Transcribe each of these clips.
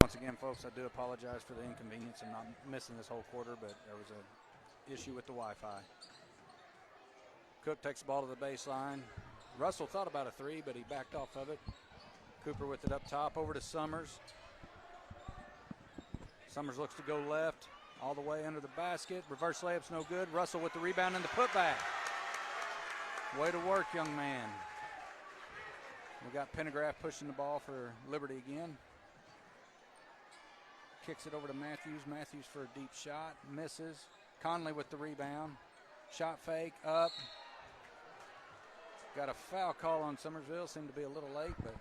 Once again, folks, I do apologize for the inconvenience of not missing this whole quarter, but there was an issue with the Wi-Fi. Cook takes the ball to the baseline. Russell thought about a three, but he backed off of it. Cooper with it up top, over to Summers. Summers looks to go left, all the way under the basket. Reverse layup's no good. Russell with the rebound and the putback. Way to work, young man. We got Pendergraft pushing the ball for Liberty again. Kicks it over to Matthews. Matthews for a deep shot. Misses. Conley with the rebound. Shot fake, up. Got a foul call on Summersville. Seemed to be a little late, but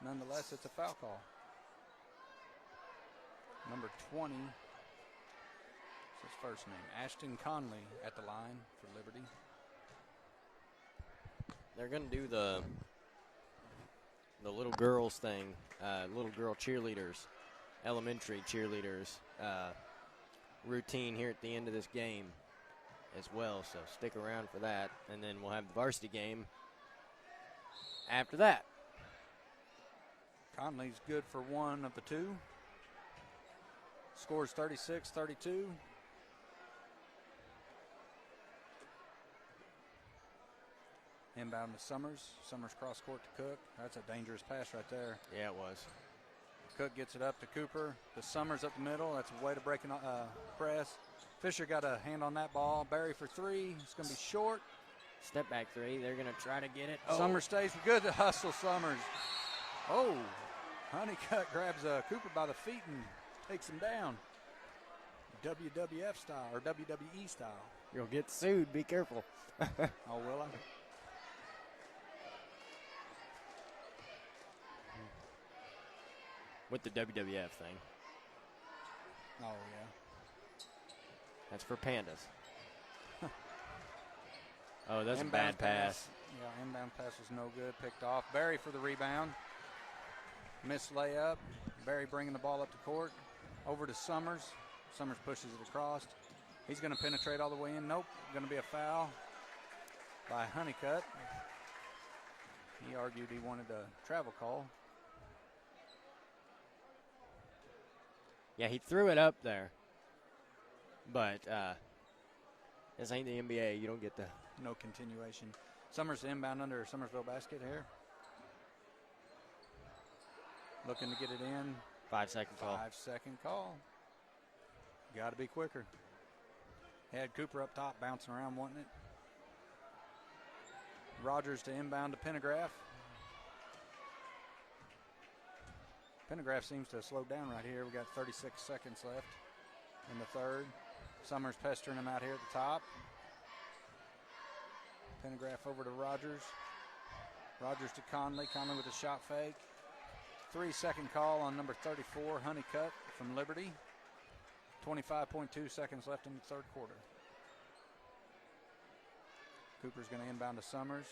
nonetheless, it's a foul call. Number 20, that's his first name, Ashton Conley at the line for Liberty. They're going to do the little girls thing, little girl cheerleaders, elementary cheerleaders routine here at the end of this game as well, so stick around for that, and then we'll have the varsity game after that. Conley's good for one of the two. Scores 36-32. Inbound to Summers. Summers cross court to Cook. That's a dangerous pass right there. Yeah, it was. Cook gets it up to Cooper. To Summers up the middle. That's a way to break a press. Fisher got a hand on that ball. Barry for three. It's going to be short. Step back three. They're going to try to get it. Oh. Summers stays good to hustle Summers. Oh, Honeycutt grabs Cooper by the feet and takes him down. WWF style or WWE style. You'll get sued. Be careful. Oh, will I? With the WWF thing. Oh, yeah. That's for pandas. Oh, that's a bad pass. Yeah, inbound pass was no good. Picked off. Barry for the rebound. Missed layup. Barry bringing the ball up to court. Over to Summers. Summers pushes it across. He's going to penetrate all the way in. Nope. Going to be a foul by Honeycutt. He argued he wanted a travel call. Yeah, he threw it up there. But this ain't the NBA. You don't get the... No continuation. Summers inbound under Summersville basket here. Looking to get it in. 5-second call. 5-second call. Got to be quicker. Had Cooper up top bouncing around wanting it. Rogers to inbound to Pendergraft. Pendergraft seems to have slowed down right here. We got 36 seconds left in the third. Summers pestering him out here at the top. Pendergraft over to Rogers. Rogers to Conley. Conley with a shot fake. 3-second call on number 34, Honeycutt from Liberty. 25.2 seconds left in the third quarter. Cooper's going to inbound to Summers.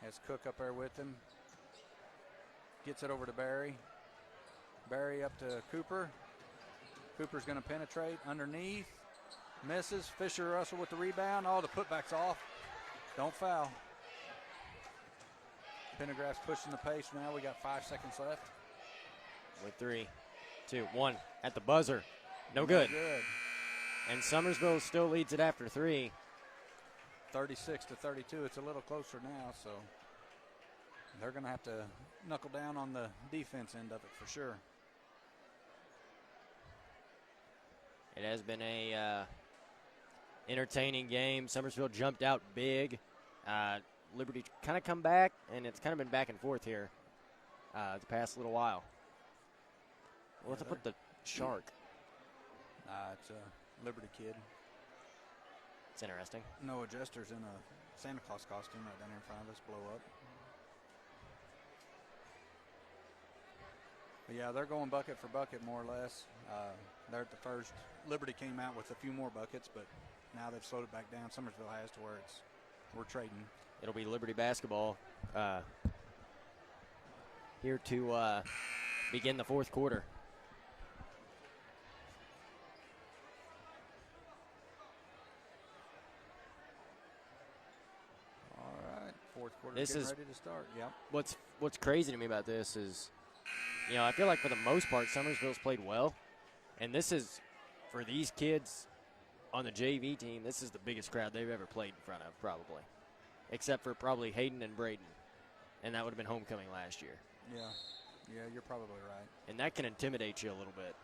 Has Cook up there with him. Gets it over to Barry. Barry up to Cooper. Cooper's going to penetrate underneath. Misses. Fisher Russell with the rebound. Oh, the putback's off. Don't foul. Pendergraft's pushing the pace now. We got 5 seconds left. With 3, 2, 1 at the buzzer. No good. And Summersville still leads it after 3. 36-32. It's a little closer now, so they're going to have to knuckle down on the defense end of it for sure. It has been a entertaining game. Summersville jumped out big. Liberty kind of come back, and it's kind of been back and forth here the past little while. What's up with the shark? It's a Liberty kid. It's interesting. Noah Jester's in a Santa Claus costume right down here in front of us, blow up. But yeah, they're going bucket for bucket more or less. They're at the first. Liberty came out with a few more buckets, but now they've slowed it back down. Summersville has to where we're trading. It'll be Liberty basketball here to begin the fourth quarter. All right, fourth quarter this getting is ready to start. Yep. What's crazy to me about this is You know, I feel like for the most part, Summersville's played well. And this is, for these kids on the JV team, this is the biggest crowd they've ever played in front of, probably. Except for probably Hayden and Braden. And that would have been homecoming last year. Yeah, you're probably right. And that can intimidate you a little bit.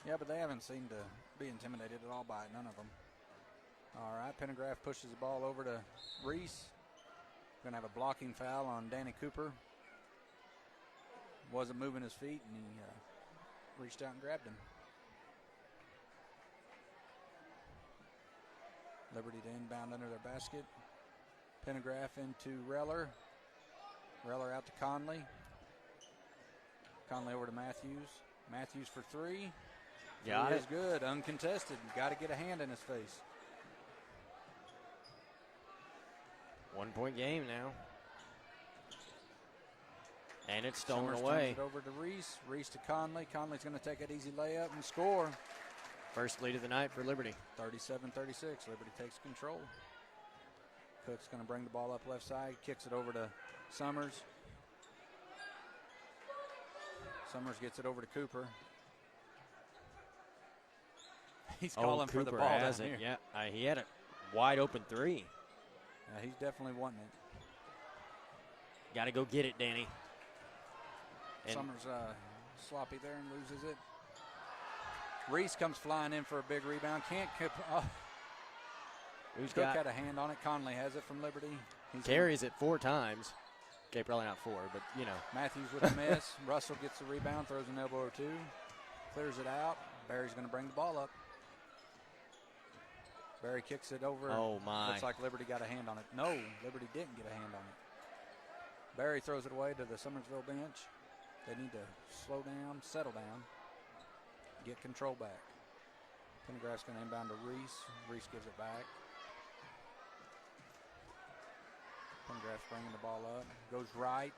Yeah, but they haven't seemed to be intimidated at all by it, none of them. All right, Pendergraft pushes the ball over to Reese. Going to have a blocking foul on Danny Cooper. Wasn't moving his feet, and he reached out and grabbed him. Liberty to inbound under their basket. Pendergraft into Reller. Reller out to Conley. Conley over to Matthews. Matthews for three. Got it. Is good, uncontested. Got to get a hand in his face. 1 point game now. And it's stolen Summers away. turns it over to Reese. Reese to Conley. Conley's going to take that easy layup and score. First lead of the night for Liberty. 37-36. Liberty takes control. Cook's going to bring the ball up left side. Kicks it over to Summers. Summers gets it over to Cooper. He's calling for the Cooper ball has down it. here. Yeah, he had a wide open three. Yeah, he's definitely wanting it. Got to go get it, Danny. And Summers sloppy there and loses it. Reese comes flying in for a big rebound. Can't keep. who's Cook got had a hand on it. Conley has it from Liberty. He's carries it 4 times. Okay, probably not 4, but you know. Matthews with a miss. Russell gets the rebound, throws an elbow or two, clears it out. Barry's going to bring the ball up. Barry kicks it over. Oh, my. Looks like Liberty got a hand on it. No, Liberty didn't get a hand on it. Barry throws it away to the Summersville bench. They need to slow down, settle down, get control back. Pendergraft's going to inbound to Reese. Reese gives it back. Pendergraft's bringing the ball up. Goes right.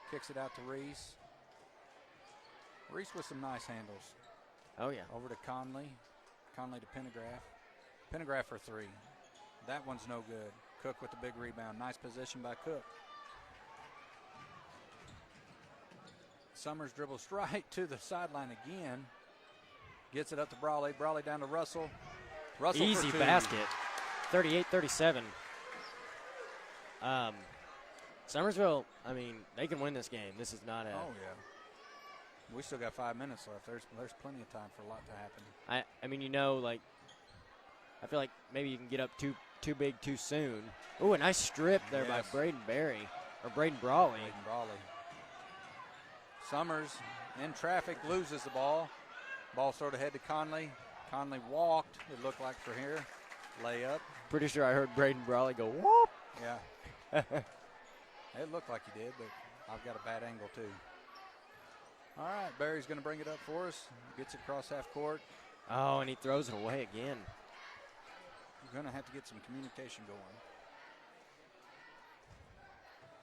Kicks it out to Reese. Reese with some nice handles. Oh, yeah. Over to Conley. Conley to Pendergraft. Pendergraft for three. That one's no good. Cook with the big rebound. Nice position by Cook. Summers dribbles right to the sideline again. Gets it up to Brawley. Brawley down to Russell. Russell Easy for two. basket. 38-37. Summersville, I mean, they can win this game. This is not a. Oh, yeah. We still got 5 minutes left. There's plenty of time for a lot to happen. I mean, you know, like, I feel like maybe you can get up too big too soon. Ooh, a nice strip there by Braden Berry, or Braden Brawley. Braden Brawley. Summers in traffic loses the ball. Ball sort of head to Conley. Conley walked, it looked like for here. Layup. Pretty sure I heard Braden Brawley go, whoop. Yeah. It looked like he did, but I've got a bad angle too. All right, Barry's going to bring it up for us. Gets it across half court. Oh, and he throws it away again. We're going to have to get some communication going.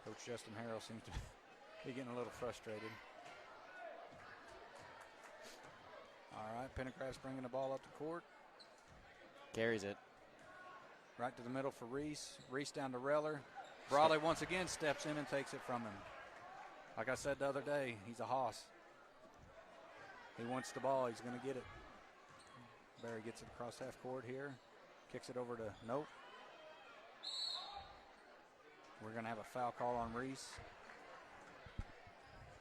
Coach Justin Harrell seems to be getting a little frustrated. All right, Pendergraft's bringing the ball up the court. Carries it. Right to the middle for Reese. Reese down to Reller. Brawley once again steps in and takes it from him. Like I said the other day, he's a hoss. He wants the ball. He's going to get it. Barry gets it across half court here. Kicks it over to Nope. We're going to have a foul call on Reese.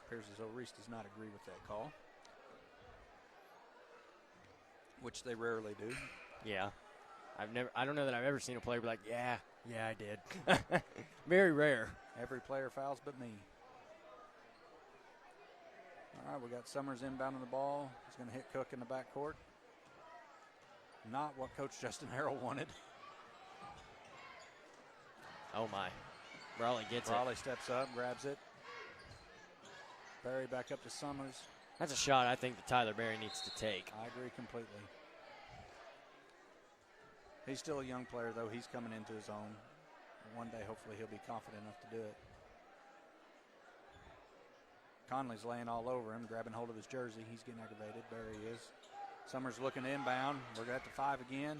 Appears as though Reese does not agree with that call, which they rarely do. Yeah. I don't know that I've ever seen a player be like, yeah, I did. Very rare. Every player fouls but me. All right, we got Summers inbounding the ball. He's going to hit Cook in the backcourt. Not what Coach Justin Harrell wanted. Oh, my. Brawley gets Brawley steps up, grabs it. Barry back up to Summers. That's a shot I think that Tyler Barry needs to take. I agree completely. He's still a young player, though. He's coming into his own. One day, hopefully, he'll be confident enough to do it. Conley's laying all over him, grabbing hold of his jersey. He's getting aggravated. Barry is. Summers looking to inbound. We're at the 5 again.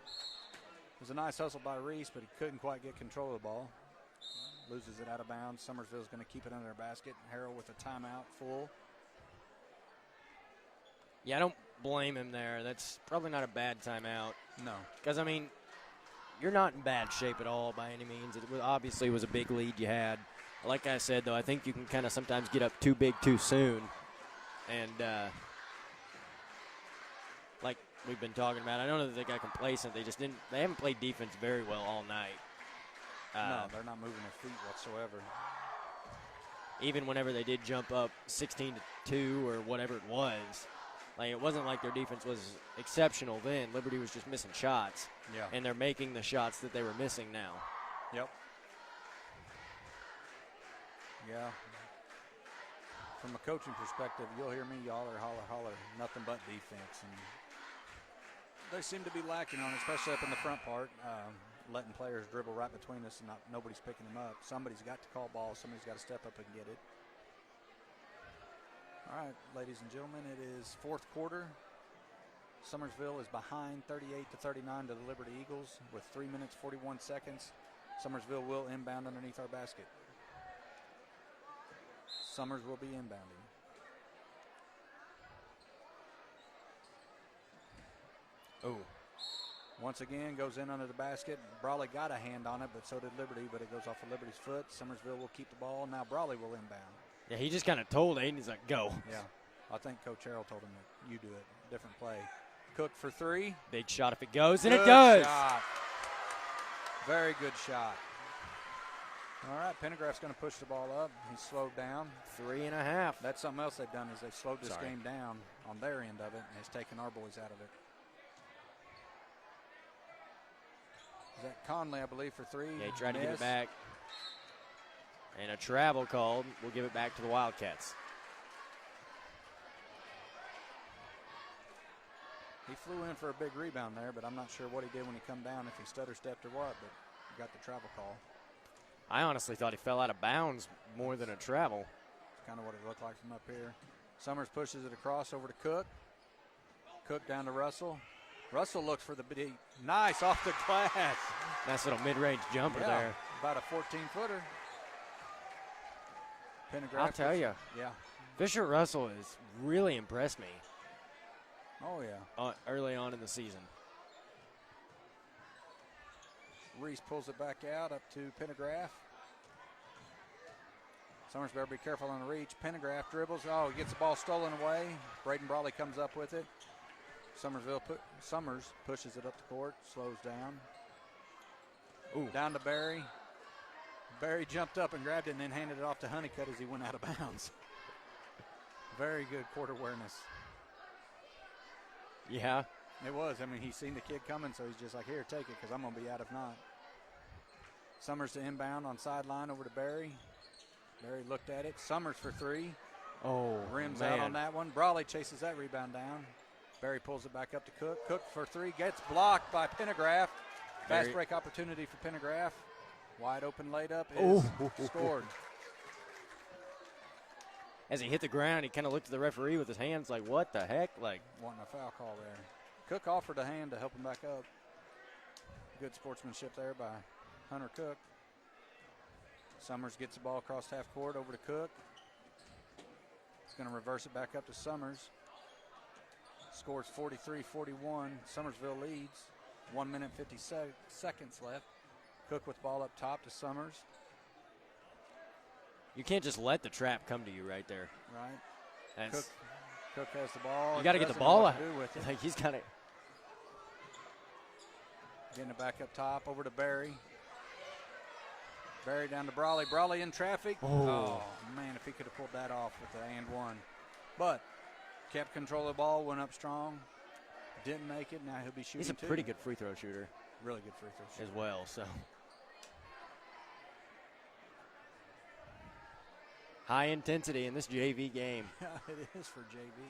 It was a nice hustle by Reese, but he couldn't quite get control of the ball. loses it out of bounds. Summersville's going to keep it under their basket. Harrell with a timeout full. Yeah, I don't blame him there. That's probably not a bad timeout. No. Because, I mean, you're not in bad shape at all by any means. It obviously was a big lead you had. Like I said, though, I think you can kind of sometimes get up too big too soon. And like we've been talking about, I don't know that they got complacent. They haven't played defense very well all night. No, they're not moving their feet whatsoever. Even whenever they did jump up 16-2 or whatever it was, like it wasn't like their defense was exceptional then. Liberty was just missing shots. Yeah. And they're making the shots that they were missing now. Yep. Yeah. From a coaching perspective, you'll hear me holler, holler, holler, nothing but defense. And they seem to be lacking on it, especially up in the front part, letting players dribble right between us and nobody's picking them up. Somebody's got to call balls. Somebody's got to step up and get it. All right, ladies and gentlemen, it is fourth quarter. Summersville is behind 38-39 to the Liberty Eagles with 3 minutes, 41 seconds. Summersville will inbound underneath our basket. Summers will be inbounding. Oh. Once again, goes in under the basket. Brawley got a hand on it, but so did Liberty, but it goes off of Liberty's foot. Summersville will keep the ball. Now Brawley will inbound. Yeah, he just kind of told Aiden, he's like, go. Yeah. I think Coach Harrell told him that you do it. Different play. Cook for three. Big shot if it goes, and Good it does. Shot. Very good shot. All right, Pendergraft's going to push the ball up. He's slowed down. 3.5. That's something else they've done is they've slowed this Sorry. game down on their end of it and has taken our boys out of it. Is that Conley, I believe, for three? Yeah, he tried to give it back. And a travel called. We'll give it back to the Wildcats. He flew in for a big rebound there, but I'm not sure what he did when he come down, if he stutter stepped or what, but he got the travel call. I honestly thought he fell out of bounds more than a travel. That's kind of what it looked like from up here. Summers pushes it across over to Cook. Cook down to Russell. Russell looks for the beat. Nice off the glass. Nice little mid-range jumper there. About a 14-footer. I'll tell you. Yeah. Fisher Russell has really impressed me. Oh, yeah. Early on in the season. Reese pulls it back out up to Pendergraft. Summers better be careful on the reach. Pendergraft dribbles. Oh, he gets the ball stolen away. Braden Brawley comes up with it. Summers pushes it up the court, slows down. Ooh. Down to Barry. Barry jumped up and grabbed it and then handed it off to Honeycutt as he went out of bounds. Very good court awareness. Yeah. It was. I mean, he's seen the kid coming, so he's just like, here, take it, because I'm going to be out if not. Summers to inbound on sideline over to Barry. Barry looked at it. Summers for three. Oh, Rims man. out on that one. Brawley chases that rebound down. Barry pulls it back up to Cook. Cook for three. Gets blocked by Pendergraft. Fast break opportunity for Pendergraft. Wide open laid up is scored. As he hit the ground, he kind of looked at the referee with his hands like, what the heck? Like, wanting a foul call there. Cook offered a hand to help him back up. Good sportsmanship there by Hunter Cook. Summers gets the ball across half court over to Cook. He's going to reverse it back up to Summers. Scores 43-41. Summersville leads. 1 minute 50 seconds left. Cook with ball up top to Summers. you can't just let the trap come to you right there. Right. Cook has the ball. You got to get the ball out. Like he's got it. Getting it back up top over to Barry. Barry down to Brawley. Brawley in traffic. Oh, man, if he could have pulled that off with the and one. But kept control of the ball, went up strong. Didn't make it. Now he'll be shooting. He's a pretty good free throw shooter. Really good free throw shooter. As well, so. High intensity in this JV game. Yeah, it is for JV.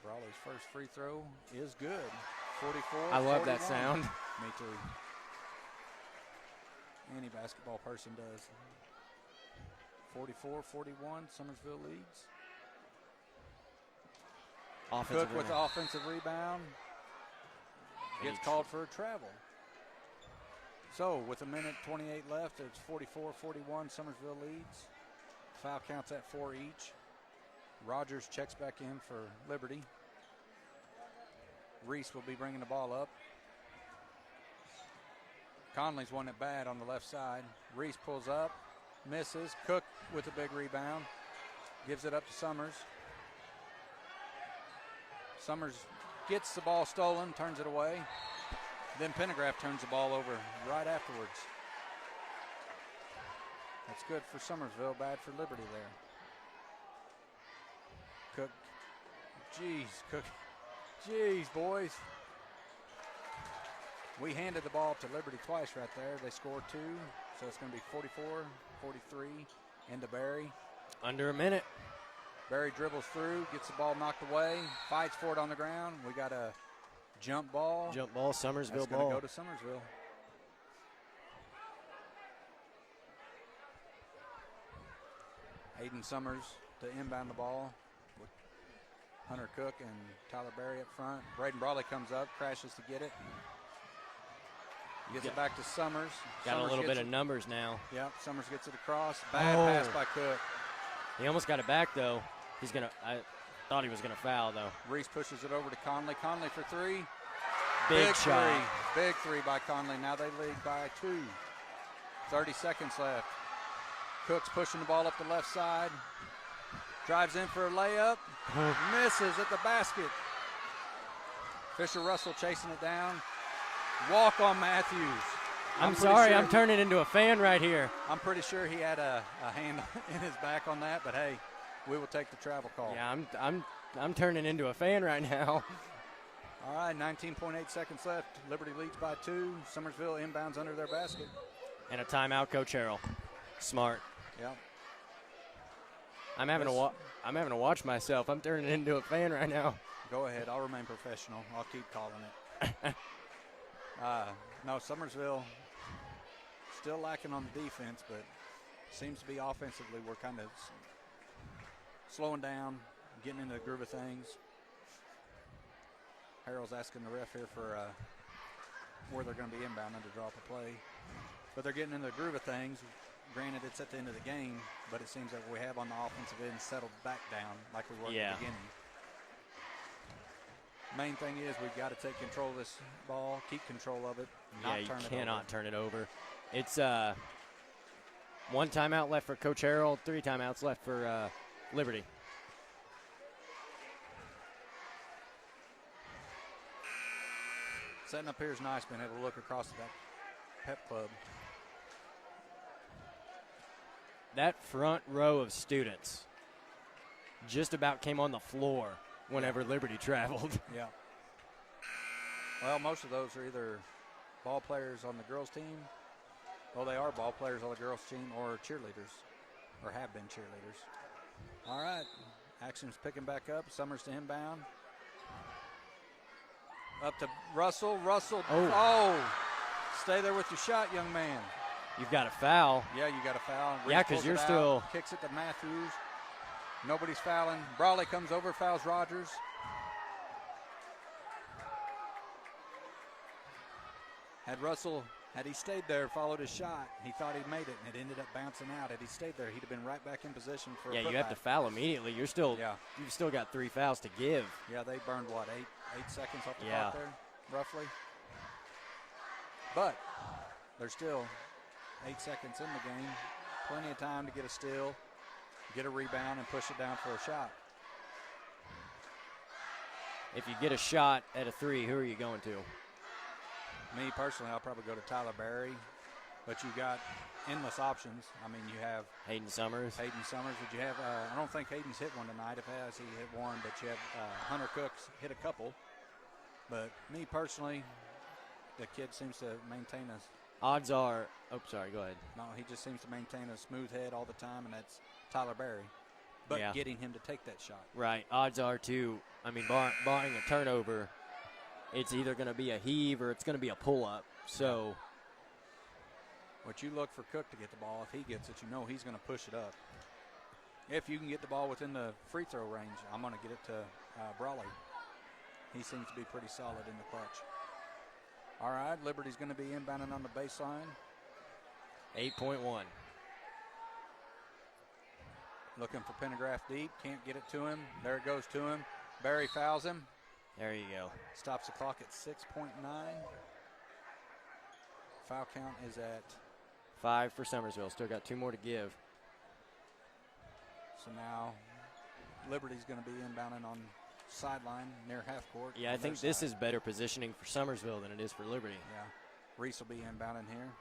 Brawley's first free throw is good. 44. I love 41. that sound. Me too. Any basketball person does. 44-41, Summersville leads. Offensive Cook with the offensive rebound. Gets called for a travel. So with 1:28 left, it's 44-41. Summersville leads. Foul counts at 4 each. Rogers checks back in for Liberty. Reese will be bringing the ball up. Conley's won it bad on the left side. Reese pulls up, misses. Cook with a big rebound. Gives it up to Summers. Summers gets the ball stolen, turns it away. Then Pendergraft turns the ball over right afterwards. That's good for Summersville, bad for Liberty there. Cook, Cook, boys. We handed the ball to Liberty twice right there. They scored 2, so it's going to be 44-43 into Barry. Under a minute. Barry dribbles through, gets the ball knocked away, fights for it on the ground. We got a jump ball. Jump ball, Summersville That's ball. Go to Summersville. Hayden Summers to inbound the ball. With Hunter Cook and Tyler Berry up front. Braden Brawley comes up, crashes to get it. Gets it back to Summers. Got Summers a little bit of numbers now. Yep, Summers gets it across. Bad pass by Cook. He almost got it back, though. I thought he was going to foul, though. Reese pushes it over to Conley. Conley for 3. Big shot. Big three by Conley. Now they lead by 2. 30 seconds left. Cook's pushing the ball up the left side. Drives in for a layup. Misses at the basket. Fisher Russell chasing it down. Walk on Matthews. I'm sorry, I'm turning into a fan right here. I'm pretty sure he had a hand in his back on that, but hey, we will take the travel call. Yeah, I'm turning into a fan right now. All right, 19.8 seconds left. Liberty leads by 2. Summersville inbounds under their basket. And a timeout, Coach Harrell. Smart. Yeah. I'm having to watch myself. I'm turning into a fan right now. Go ahead. I'll remain professional. I'll keep calling it. No, Summersville still lacking on the defense, but seems to be offensively we're kind of slowing down, getting into the groove of things. Harold's asking the ref here for where they're going to be inbounding to drop a play. But they're getting in the groove of things. Granted, it's at the end of the game, but it seems like we have on the offensive end settled back down like we were at the beginning. Main thing is we've got to take control of this ball, keep control of it, not turn it over. You cannot turn it over. It's 1 timeout left for Coach Harrell, 3 timeouts left for Liberty. Setting up here is nice, being able to look across that pep club. That front row of students just about came on the floor whenever Liberty traveled. Yeah. Well, most of those are either ball players on the girls' team. Well, they are ball players on the girls' team or cheerleaders, or have been cheerleaders. All right. Action's picking back up. Summers to inbound. Up to Russell. Russell. Oh. Stay there with your shot, young man. You've got a foul. Yeah, you got a foul. Yeah, because you're still. Kicks it to Matthews. Nobody's fouling. Brawley comes over, fouls Rogers. Had he stayed there, followed his shot, he thought he'd made it, and it ended up bouncing out. Had he stayed there, he'd have been right back in position for a putback. You have to foul immediately. You've still got 3 fouls to give. Yeah, they burned, what, 8 seconds off the clock there, roughly? But there's still 8 seconds in the game. Plenty of time to get a steal, get a rebound, and push it down for a shot. If you get a shot at a 3, who are you going to? Me, personally, I'll probably go to Tyler Berry. But you got endless options. I mean, you have Hayden Summers. Would you have, I don't think Hayden's hit one tonight. If he has, he hit one. But you have Hunter Cooks hit a couple. But me, personally, the kid seems to maintain a Odds are, sorry, go ahead. No, he just seems to maintain a smooth head all the time, and that's Tyler Berry. But getting him to take that shot. Right. Odds are, too, I mean, barring a turnover, it's either going to be a heave or it's going to be a pull-up. So, what you look for Cook to get the ball. If he gets it, you know he's going to push it up. If you can get the ball within the free throw range, I'm going to get it to Brawley. He seems to be pretty solid in the clutch. All right, Liberty's going to be inbounding on the baseline. 8.1. Looking for Pendergraft deep. Can't get it to him. There it goes to him. Barry fouls him. There you go. Stops the clock at 6.9. Foul count is at 5 for Summersville. Still got 2 more to give. So now Liberty's going to be inbounding on sideline near half court. Yeah, I think this is better positioning for Summersville than it is for Liberty. Yeah. Reese will be inbounding here.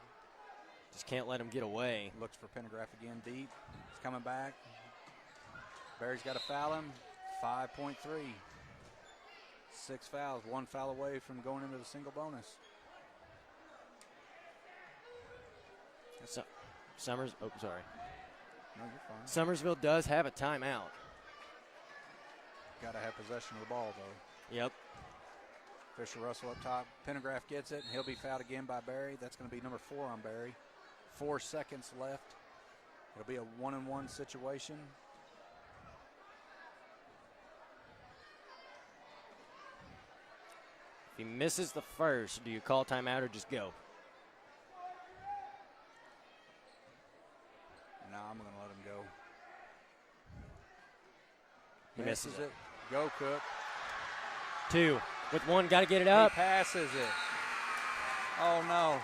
Just can't let him get away. Looks for Pendergraft again deep. He's coming back. Barry's got to foul him. 5.3. 6 fouls. 1 foul away from going into the single bonus. Oh, sorry. No, you're fine. Summersville does have a timeout. Got to have possession of the ball, though. Yep. Fisher Russell up top. Pendergraft gets it, and he'll be fouled again by Barry. That's going to be number 4 on Barry. 4 seconds left. It'll be a 1-on-1 situation. If he misses the first, do you call timeout or just go? No, I'm going to let him go. He misses it. Go, Cook. 2. With 1, got to get it up. He passes it. Oh, no.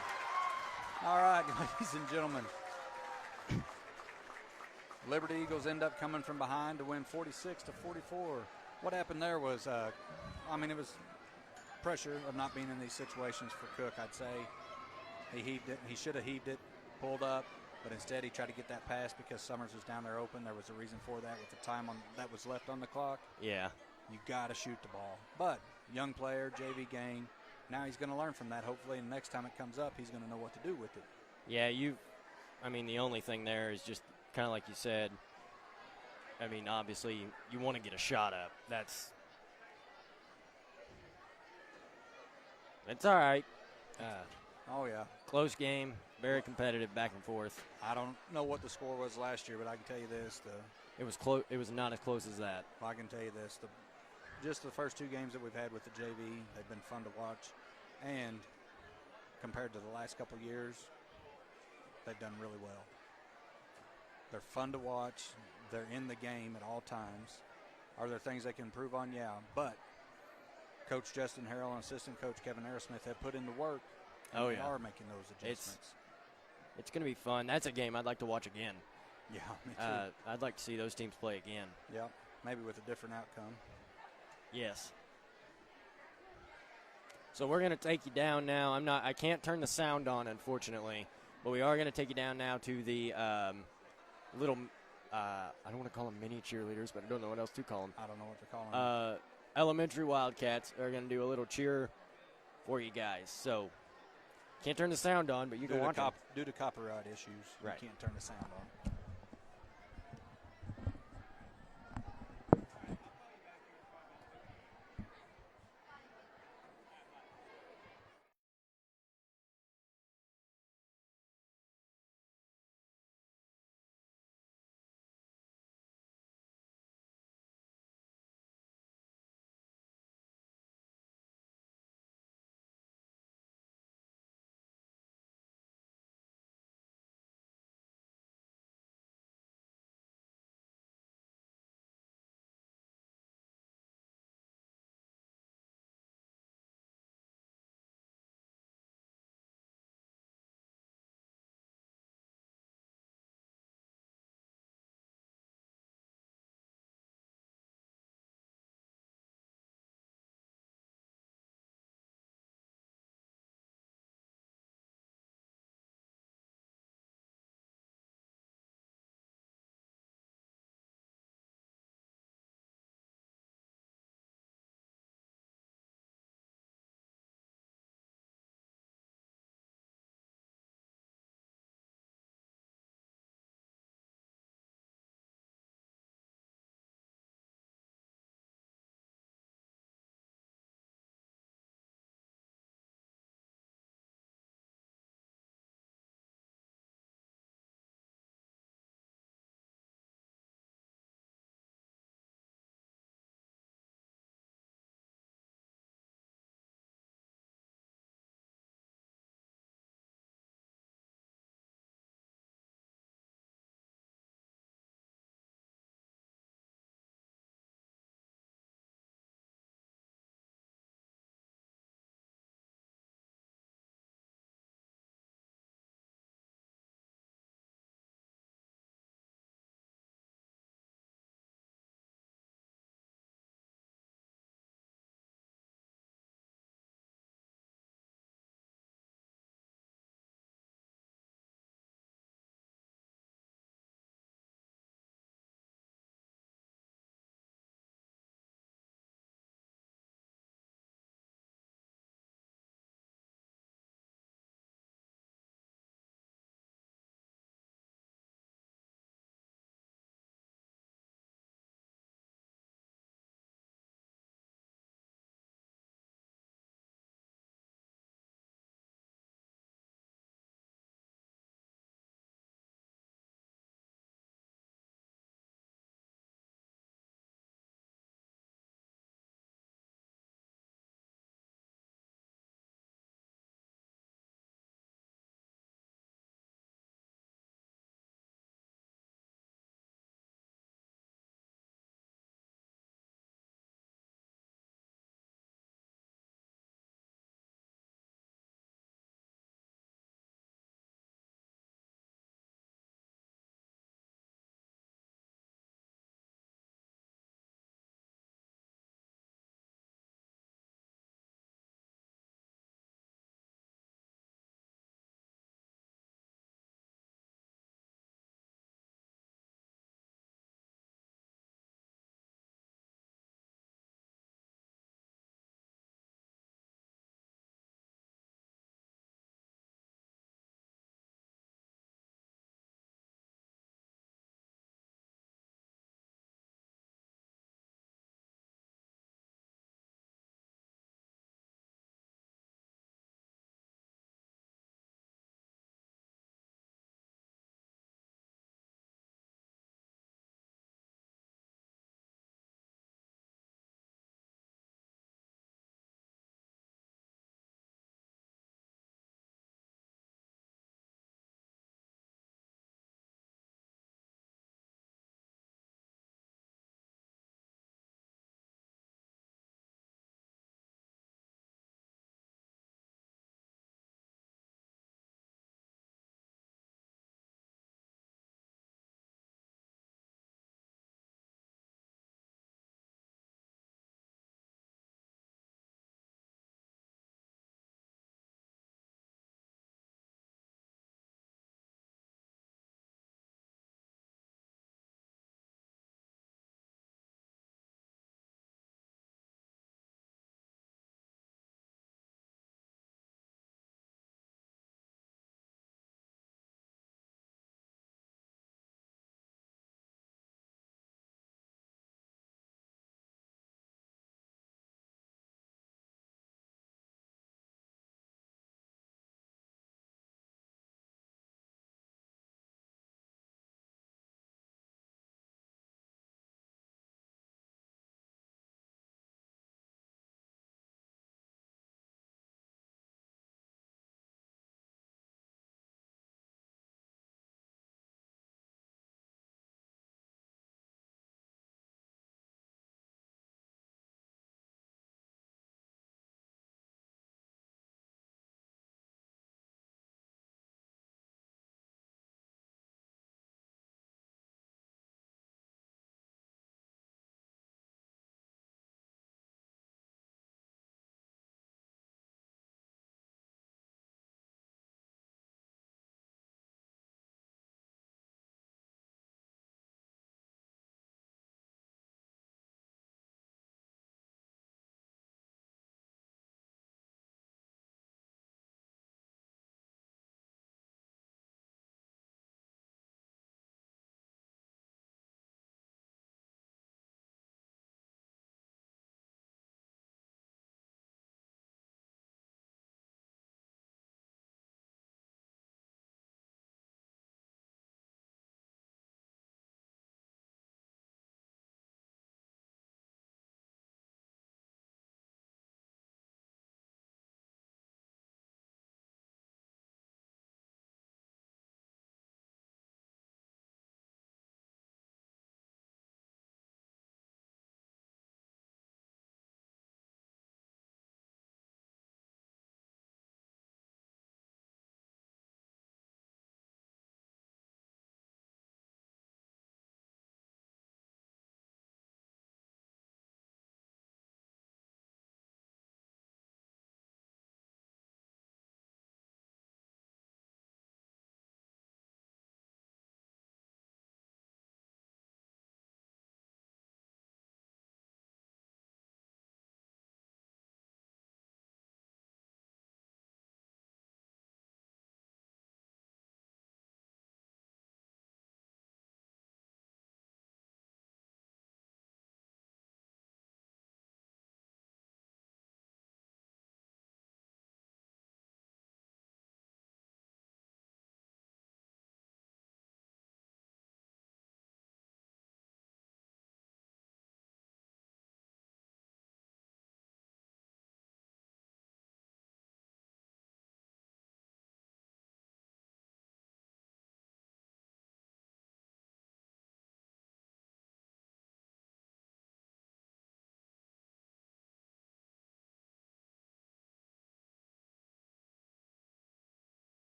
All right, ladies and gentlemen. Liberty Eagles end up coming from behind to win 46-44. What happened there was, it was pressure of not being in these situations for Cook, I'd say. He heaved it. He should have heaved it, pulled up, but instead he tried to get that pass because Summers was down there open. There was a reason for that with the time that was left on the clock. Yeah. You got to shoot the ball. But young player, JV gang, now he's going to learn from that. Hopefully, and next time it comes up, he's going to know what to do with it. Yeah, the only thing there is just kind of like you said. Obviously, you want to get a shot up. It's all right. Oh, yeah. Close game, very competitive, back and forth. I don't know what the score was last year, but I can tell you this. It was close. It was not as close as that. I can tell you this. Just the first 2 games that we've had with the JV, they've been fun to watch. And compared to the last couple of years, they've done really well. They're fun to watch. They're in the game at all times. Are there things they can improve on? Yeah. But Coach Justin Harrell and assistant coach Kevin Aerosmith have put in the work. And they are making those adjustments. It's going to be fun. That's a game I'd like to watch again. Yeah, me too. I'd like to see those teams play again. Yeah, maybe with a different outcome. Yes. So we're going to take you down now. I can't turn the sound on, unfortunately, but we are going to take you down now to the little, I don't want to call them mini cheerleaders, but I don't know what else to call them. I don't know what to call them. Elementary Wildcats are going to do a little cheer for you guys. So can't turn the sound on, but you can watch them. Due to copyright issues, right. You can't turn the sound on.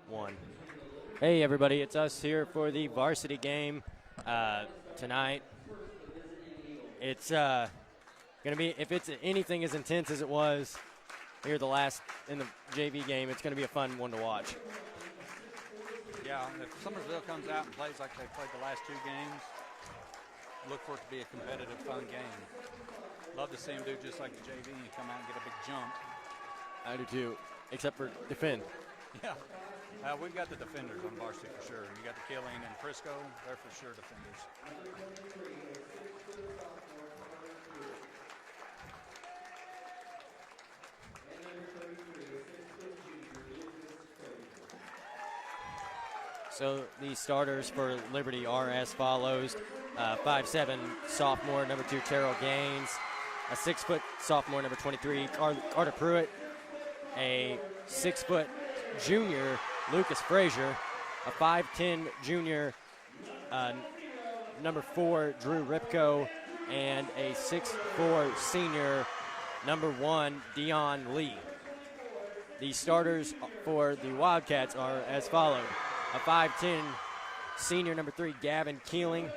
1. Hey, everybody, it's us here for the varsity game tonight. It's going to be, if it's anything as intense as it was here in the JV game, it's going to be a fun one to watch. Yeah, if Summersville comes out and plays like they played the last 2 games, look for it to be a competitive, fun game. Love to see them do just like the JV and come out and get a big jump. I do too, except for defend. Yeah, we've got the defenders on varsity for sure. You got the Killeen and Frisco, they're for sure defenders. So the starters for Liberty are as follows. 5'7" sophomore, number 2, Terrell Gaines. A 6' sophomore, number 23, Carter Pruitt. A 6' junior, Lucas Frazier. A 5'10" junior, number 4, Drew Ripko. And a 6'4" senior, number 1, Dion Lee. The starters for the Wildcats are as followed. A 5'10" senior, number 3, Gavin Keeling.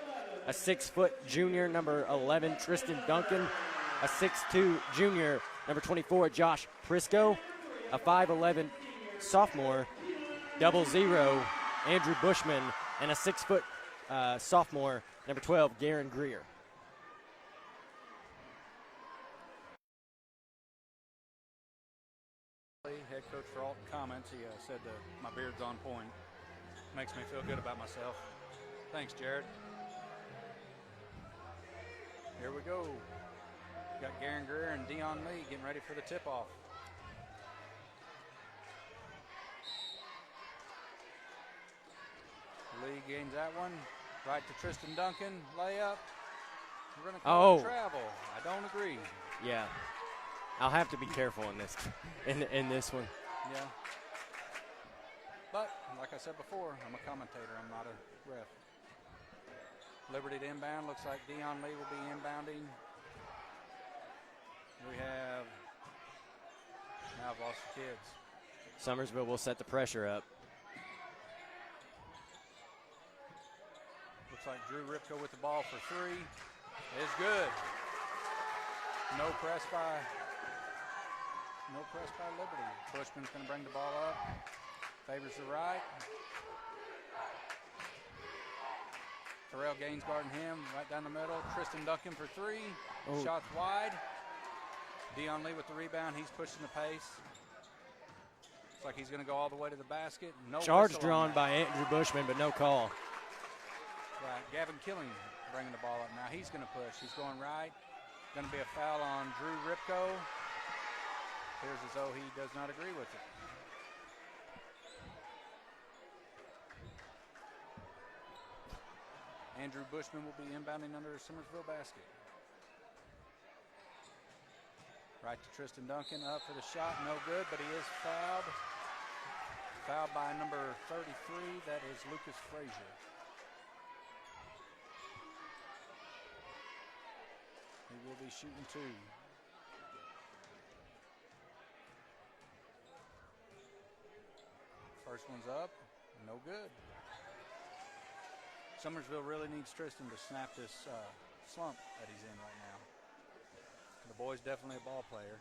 A 6' junior, number 11, Tristan Duncan. A 6'2" junior, number 24, Josh Prisco. A 5'11" sophomore, 00, Andrew Bushman. And a 6' sophomore, number 12, Garen Greer. Head coach for Alton comments. He said my beard's on point. Makes me feel good about myself. Thanks, Jared. Here we go. Got Garen Greer and Dion Lee getting ready for the tip-off. Lee gains that one. Right to Tristan Duncan. Layup. We're going to call it travel. I don't agree. Yeah. I'll have to be careful in this in this one. Yeah. But, like I said before, I'm a commentator. I'm not a ref. Liberty to inbound. Looks like Dion Lee will be inbounding. We have, now I've lost the kids. Summersville will set the pressure up. Looks like Drew Ripko with the ball for 3. It's good. No press by Liberty. Bushman's going to bring the ball up. Favors the right. Terrell Gaines guarding him right down the middle. Tristan Duncan for 3. Oh. Shots wide. Dion Lee with the rebound. He's pushing the pace. Looks like he's going to go all the way to the basket. No charge drawn by Andrew Bushman, but no call. Right. Gavin Killing bringing the ball up now. He's going to push. He's going right. Going to be a foul on Drew Ripko. Appears as though he does not agree with it. Andrew Bushman will be inbounding under a Summersville basket. Right to Tristan Duncan, up for the shot, no good, but he is fouled. Fouled by number 33, that is Lucas Frazier. He will be shooting 2. First one's up, no good. Summersville really needs Tristan to snap this slump that he's in right now. The boy's definitely a ball player.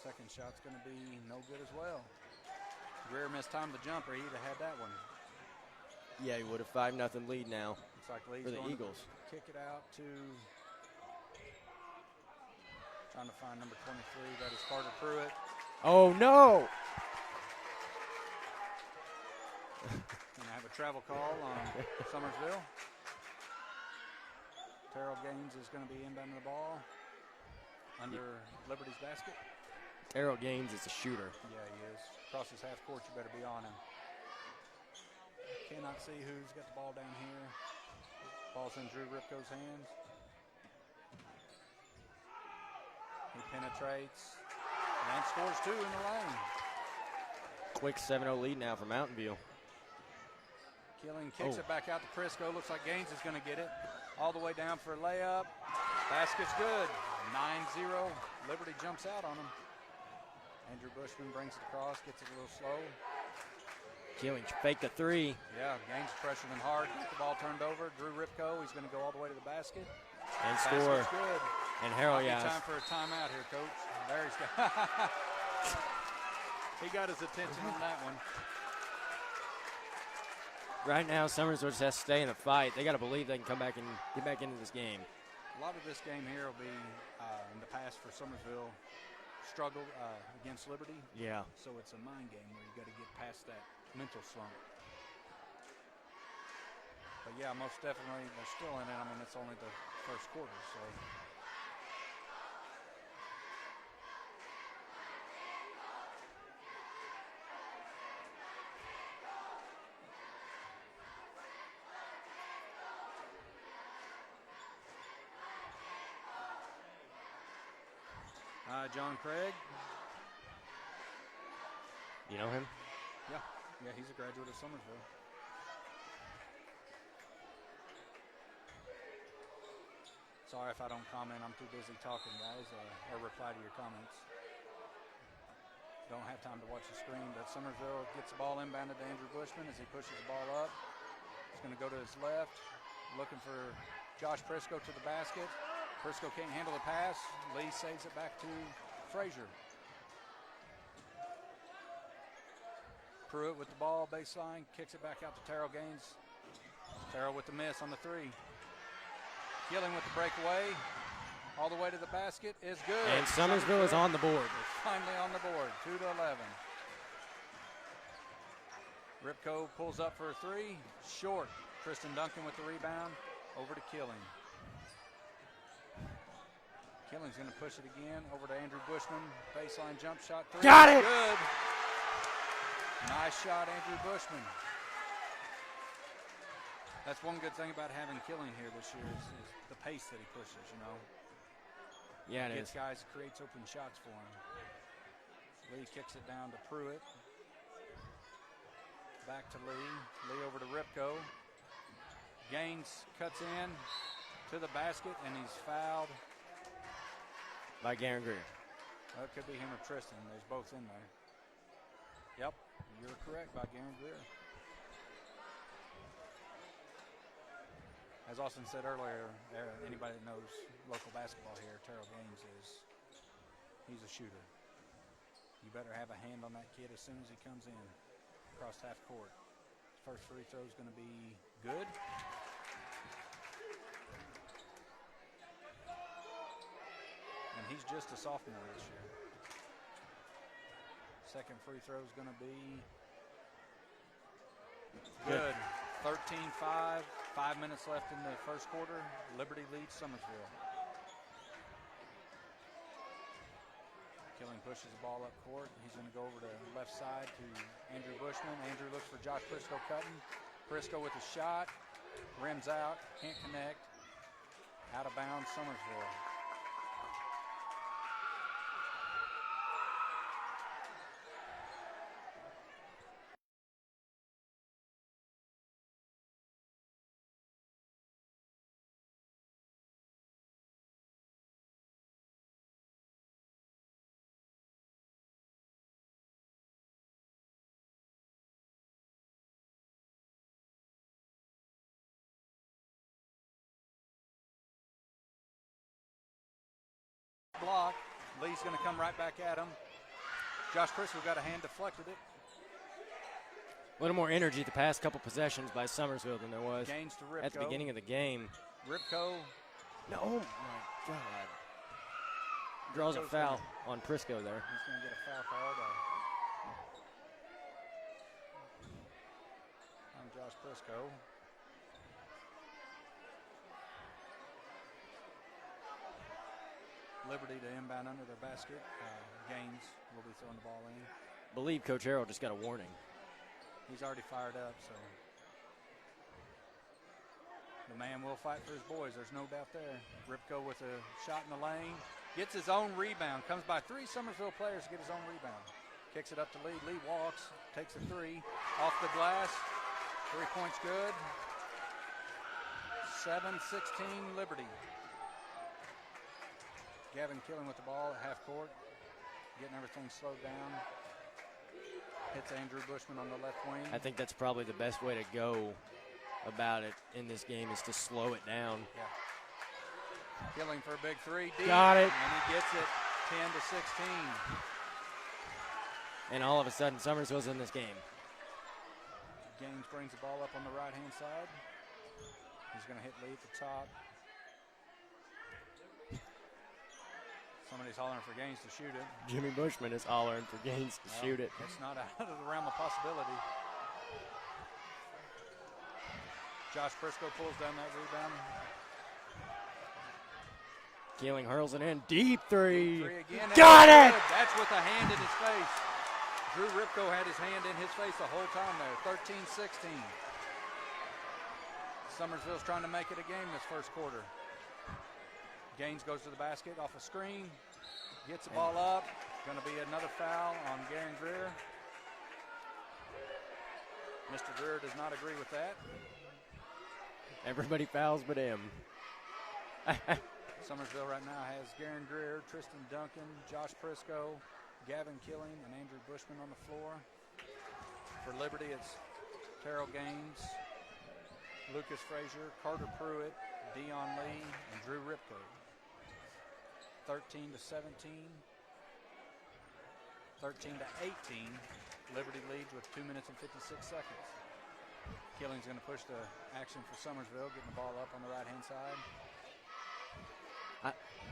Second shot's going to be no good as well. Greer missed time to jump, or he'd have had that one. Yeah, he would have 5-0 lead now. Looks like Lee's for the going Eagles. To kick it out to, trying to find number 23, that is Carter Pruitt. Oh, no! And I have a travel call on Summersville. Terrell Gaines is going to be inbounding the ball under Liberty's basket. Terrell Gaines is a shooter. Yeah, he is. Crosses half court, you better be on him. Cannot see who's got the ball down here. Ball's in Drew Ripko's hands. He penetrates and scores 2 in the lane. Quick 7-0 lead now for Mountain View. Killing kicks it back out to Prisco. Looks like Gaines is going to get it. All the way down for a layup. Basket's good. 9-0. Liberty jumps out on him. Andrew Bushman brings it across, gets it a little slow. Keeling faked a three. Yeah, Gaines pressuring him hard. Get the ball turned over. Drew Ripko, he's going to go all the way to the basket. And Basket's score. good. And Harold, yeah. Time for a timeout here, Coach. There he's got. He got his attention on that one. Right now, Summersville just has to stay in the fight. They got to believe they can come back and get back into this game. A lot of this game here will be in the past for Summersville. Struggled against Liberty. Yeah. So it's a mind game where you got to get past that mental slump. But yeah, most definitely they're still in it. I mean, it's only the first quarter, so. John Craig. You know him? Yeah, he's a graduate of Summersville. Sorry if I don't comment. I'm too busy talking, guys, or reply to your comments. Don't have time to watch the screen, but Summersville gets the ball inbounded to Andrew Bushman as he pushes the ball up. He's going to go to his left, looking for Josh Prisco to the basket. Prisco can't handle the pass. Lee saves it back to Frazier. Pruitt with the ball, baseline, kicks it back out to Terrell Gaines. Terrell with the miss on the three. Keeling with the breakaway. All the way to the basket is good. And Summersville is on the board. Finally on the board, 2-11. Ripko pulls up for a three, short. Tristan Duncan with the rebound, over to Keeling. Keeling's going to push it again, over to Andrew Bushman. Baseline jump shot, three. Got it! Good. Nice shot, Andrew Bushman. That's one good thing about having Keeling here this year is the pace that he pushes, you know. Yeah, it Gets is. guys, creates open shots for him. Lee kicks it down to Pruitt. Back to Lee. Lee over to Ripko. Gaines cuts in to the basket, and he's fouled. By Garen Greer. That could be him or Tristan. There's both in there. Yep, you're correct, by Garen Greer. As Austin said earlier, anybody that knows local basketball here, Terrell Gaines he's a shooter. You better have a hand on that kid as soon as he comes in across half court. First free throw is going to be good. And he's just a sophomore this year. Second free throw is going to be good. 13-5, 5 minutes left in the first quarter. Liberty leads Summersville. Keeling pushes the ball up court. He's going to go over to the left side to Andrew Bushman. Andrew looks for Josh Prisco cutting. Prisco with a shot. Rims out. Can't connect. Out of bounds, Summersville. Block. Lee's going to come right back at him. Josh Prisco got a hand, deflected it. A little more energy the past couple possessions by Summersville than there was Gaines to Ripko. at the beginning of the game. Ripko. No, oh my God. Draws a foul on Prisco there. He's going to get a foul called on Josh Prisco. Liberty to inbound under their basket. Gaines will be throwing the ball in. I believe Coach Harrell just got a warning. He's already fired up, so the man will fight for his boys. There's no doubt there. Ripko with a shot in the lane. Gets his own rebound. Comes by three Summersville players to get his own rebound. Kicks it up to Lee. Lee walks. Takes a three. Off the glass. 3 points good. 7-16 Liberty. Gavin Keeling with the ball at half court. getting everything slowed down. Hits Andrew Bushman on the left wing. I think that's probably the best way to go about it in this game is to slow it down. Yeah. Killing for a big three. Deep, got it. And he gets it 10-16. And all of a sudden, Summersville's in this game. Gaines brings the ball up on the right-hand side. He's going to hit Lee at the top. Somebody's hollering for Gaines to shoot it. Jimmy Bushman is hollering for Gaines to shoot it. It's not out of the realm of possibility. Josh Briscoe pulls down that rebound. Keeling hurls it in. Deep three. Again. Got it! Good. That's with a hand in his face. Drew Ripko had his hand in his face the whole time there. 13-16. Summersville's trying to make it a game this first quarter. Gaines goes to the basket off a screen. Gets the ball up. Going to be another foul on Garen Greer. Mr. Greer does not agree with that. Everybody fouls but him. Summersville right now has Garen Greer, Tristan Duncan, Josh Prisco, Gavin Killing, and Andrew Bushman on the floor. For Liberty, it's Terrell Gaines, Lucas Frazier, Carter Pruitt, Dion Lee, and Drew Ripko. 13-17. 13-18. Liberty leads with 2 minutes and 56 seconds. Killing's going to push the action for Summersville, getting the ball up on the right-hand side.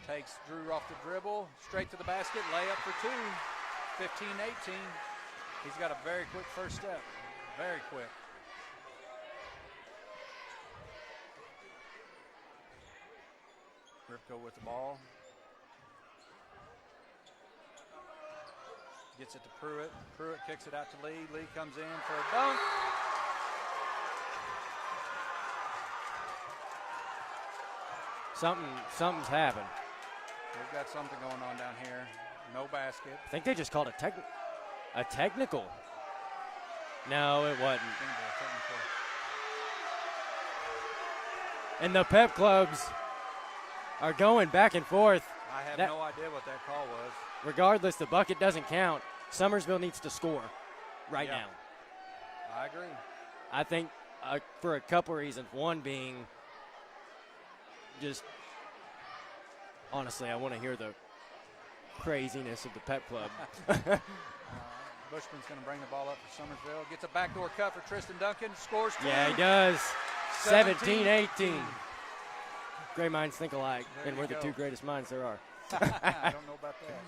Takes Drew off the dribble, straight to the basket, layup for two. 15-18. He's got a very quick first step. Very quick. Ripko with the ball. Gets it to Pruitt. Pruitt kicks it out to Lee. Lee comes in for a dunk. Something's happened. We've got something going on down here. No basket. I think they just called a technical. No, it wasn't. And the pep clubs are going back and forth. I have no idea what that call was. Regardless, the bucket doesn't count. Summersville needs to score right now. I agree. I think for a couple reasons. One being just, honestly, I want to hear the craziness of the pep club. Bushman's going to bring the ball up for Summersville. Gets a backdoor cut for Tristan Duncan. Scores two. Yeah, he does. 17-18. Great minds think alike, and we're the two greatest minds there are. I don't know about that.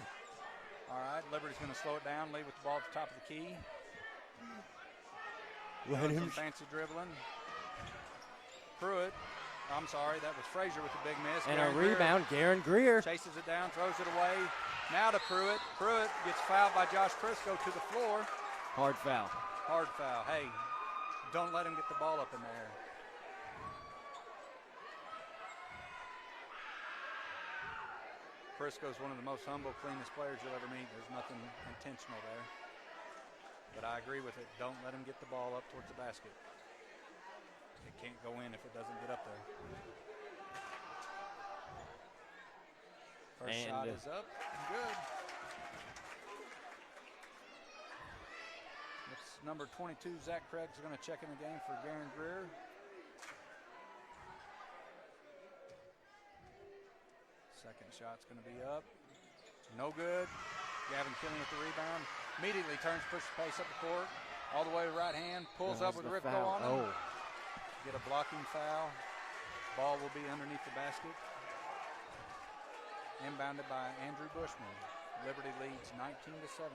All right, Liberty's going to slow it down. Lee with the ball at the top of the key. Some fancy dribbling. Pruitt. I'm sorry, that was Frazier with the big miss. And a rebound, Garen Greer. Chases it down, throws it away. Now to Pruitt. Pruitt gets fouled by Josh Prisco to the floor. Hard foul. Hard foul. Hey, don't let him get the ball up in the air. Prisco's one of the most humble, cleanest players you'll ever meet. There's nothing intentional there. But I agree with it. Don't let him get the ball up towards the basket. It can't go in if it doesn't get up there. First shot is up. Good. It's number 22, Zach Craig's going to check in the game for Garen Greer. Second shot's going to be up. No good. Gavin Killing with the rebound. Immediately turns, pushes pace up the court. All the way to right hand. Pulls up with a Ripko on him. Get a blocking foul. Ball will be underneath the basket. Inbounded by Andrew Bushman. Liberty leads 19-17.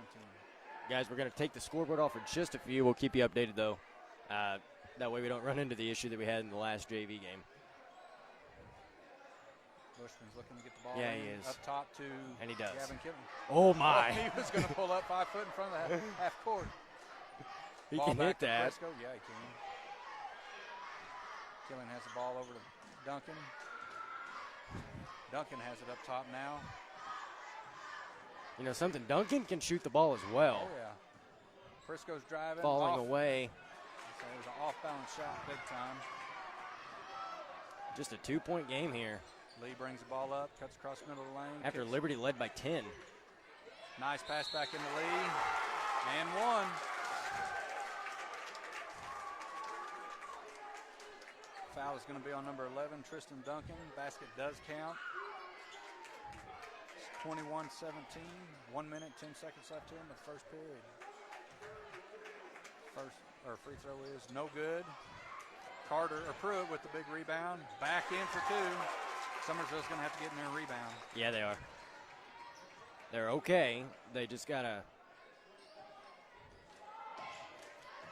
Guys, we're going to take the scoreboard off for just a few. We'll keep you updated, though. That way we don't run into the issue that we had in the last JV game. Bushman's looking to get the ball he is. Up top to and he does. Gavin Killing. Oh, my. He was going to pull up 5 foot in front of the half court. He ball can hit that. Fresco. Yeah, he can. Killing has the ball over to Duncan. Duncan has it up top now. You know something? Duncan can shoot the ball as well. Oh, yeah. Frisco's driving. Falling away. So it was an off-balance shot big time. Just a 2-point game here. Lee brings the ball up, cuts across the middle of the lane. After Liberty led by 10. Nice pass back in the lead. And one. Foul is going to be on number 11, Tristan Duncan. Basket does count. It's 21-17. 1 minute, 10 seconds left here in the first period. Free throw is no good. Pruitt with the big rebound. Back in for two. Summersville's going to have to get in there and rebound. Yeah, they are. They're okay. They just got to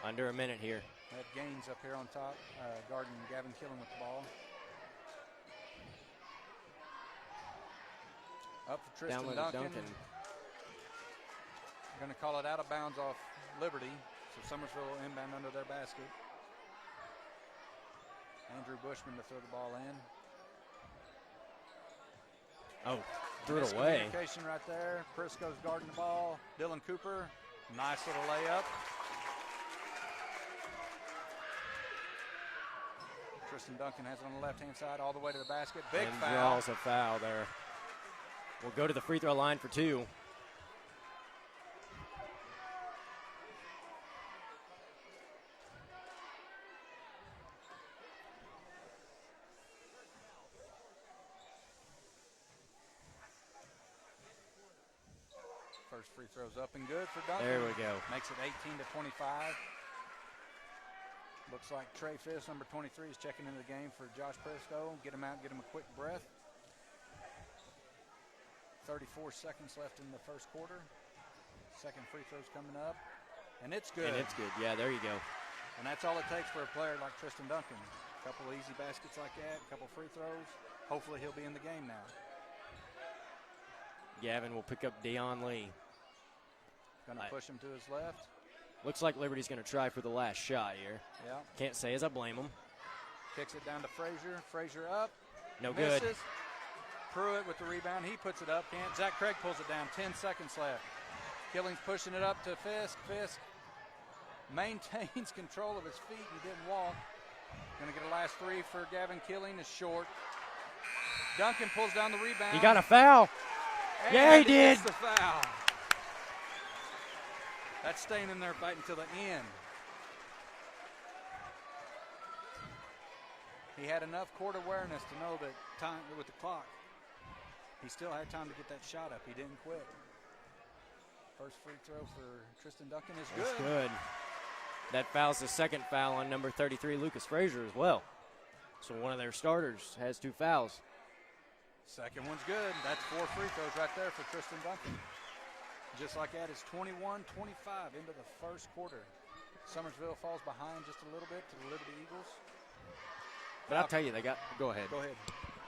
under a minute here. That Gaines up here on top, guarding Gavin Killen with the ball. Up for Tristan Duncan. Going to call it out of bounds off Liberty. So Summersville will inbound under their basket. Andrew Bushman to throw the ball in. Oh, threw it away. Communication right there. Prisco's guarding the ball. Dylan Cooper, nice little layup. Tristan Duncan has it on the left-hand side all the way to the basket. Big and foul. Draws a foul there. We'll go to the free throw line for two. First free throw's up and good for Duncan. There we go. Makes it 18-25. Looks like Trey Fisk, number 23, is checking into the game for Josh Prisco. Get him out, get him a quick breath. 34 seconds left in the first quarter. Second free throw's coming up. And it's good. And it's good. Yeah, there you go. And that's all it takes for a player like Tristan Duncan. A couple of easy baskets like that, a couple free throws. Hopefully he'll be in the game now. Gavin will pick up Deion Lee. Going to push him to his left. Looks like Liberty's going to try for the last shot here. Yeah. Can't say as I blame him. Kicks it down to Frazier. Frazier up. No misses. good. Pruitt with the rebound. He puts it up. Can't. Zach Craig pulls it down. 10 seconds left. Killing's pushing it up to Fisk. Fisk maintains control of his feet. He didn't walk. Going to get a last three for Gavin Killing. Is short. Duncan pulls down the rebound. He got a foul. And yeah, he did. Gets the foul. That's staying in there fighting until the end. He had enough court awareness to know that time with the clock, he still had time to get that shot up. He didn't quit. First free throw for Tristan Duncan is good. That's good. That foul's the second foul on number 33, Lucas Frazier, as well. So one of their starters has two fouls. Second one's good. That's 4 free throws right there for Tristan Duncan. Just like that, it's 21-25 into the first quarter. Summersville falls behind just a little bit to the Liberty Eagles. But I'll tell you, go ahead. Go ahead.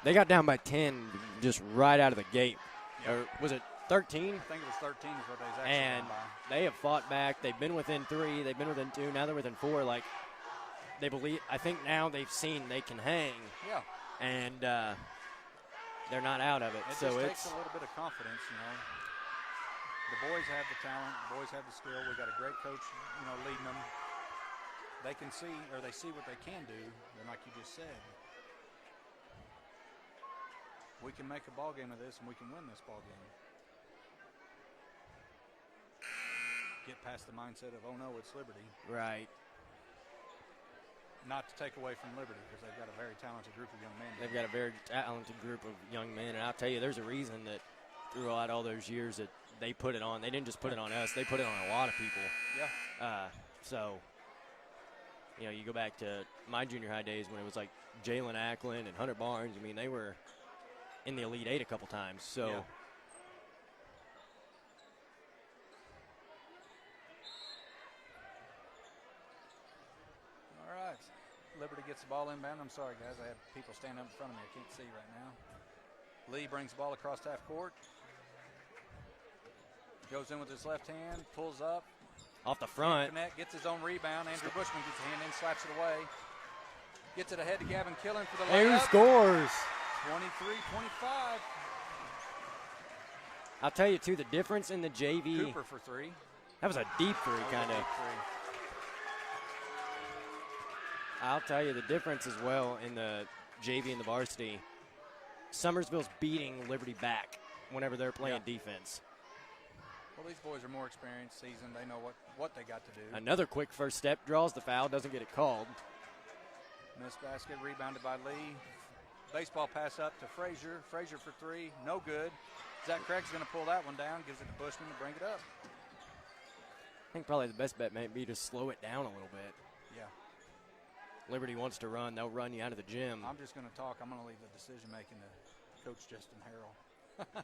They got down by 10 just right out of the gate. Yep. Or was it 13? I think it was 13 is what they was actually And down by. they have fought back. They've been within 3. They've been within 2. Now they're within 4. Like, they believe, I think now they've seen they can hang. Yeah. And they're not out of it. It so just it's takes a little bit of confidence, you know. The boys have the talent. The boys have the skill. We got a great coach, you know, leading them. They can see, or they see what they can do. And like you just said, we can make a ball game of this, and we can win this ball game. Get past the mindset of, oh no, it's Liberty. right. Not to take away from Liberty, because they've got a very talented group of young men. They've got a very talented group of young men, and I'll tell you, there's a reason that throughout all those years that they put it on. They didn't just put it on us; they put it on a lot of people. Yeah. So, you know, you go back to my junior high days when it was like Jalen Ackland and Hunter Barnes. I mean, they were in the Elite Eight a couple times. So. Yeah. All right. Liberty gets the ball inbound. I'm sorry, guys. I had people standing up in front of me. I can't see right now. Lee brings the ball across half court. Goes in with his left hand, pulls up. Off the front. Connect, gets his own rebound. Andrew Bushman gets a hand in, slaps it away. Gets it ahead to Gavin Killen for the layup. Who scores? 23-25. I'll tell you, too, the difference in the JV. Cooper for 3. That was a deep three, kind of. I'll tell you the difference as well in the JV and the varsity. Summersville's beating Liberty back whenever they're playing defense. Well, these boys are more experienced, seasoned. They know what they got to do. Another quick first step, draws the foul, doesn't get it called. Missed basket, rebounded by Lee. Baseball pass up to Frazier. Frazier for three, no good. Zach Craig's going to pull that one down, gives it to Bushman to bring it up. I think probably the best bet may be to slow it down a little bit. Yeah. Liberty wants to run, they'll run you out of the gym. I'm just going to talk. I'm going to leave the decision-making to Coach Justin Harrell.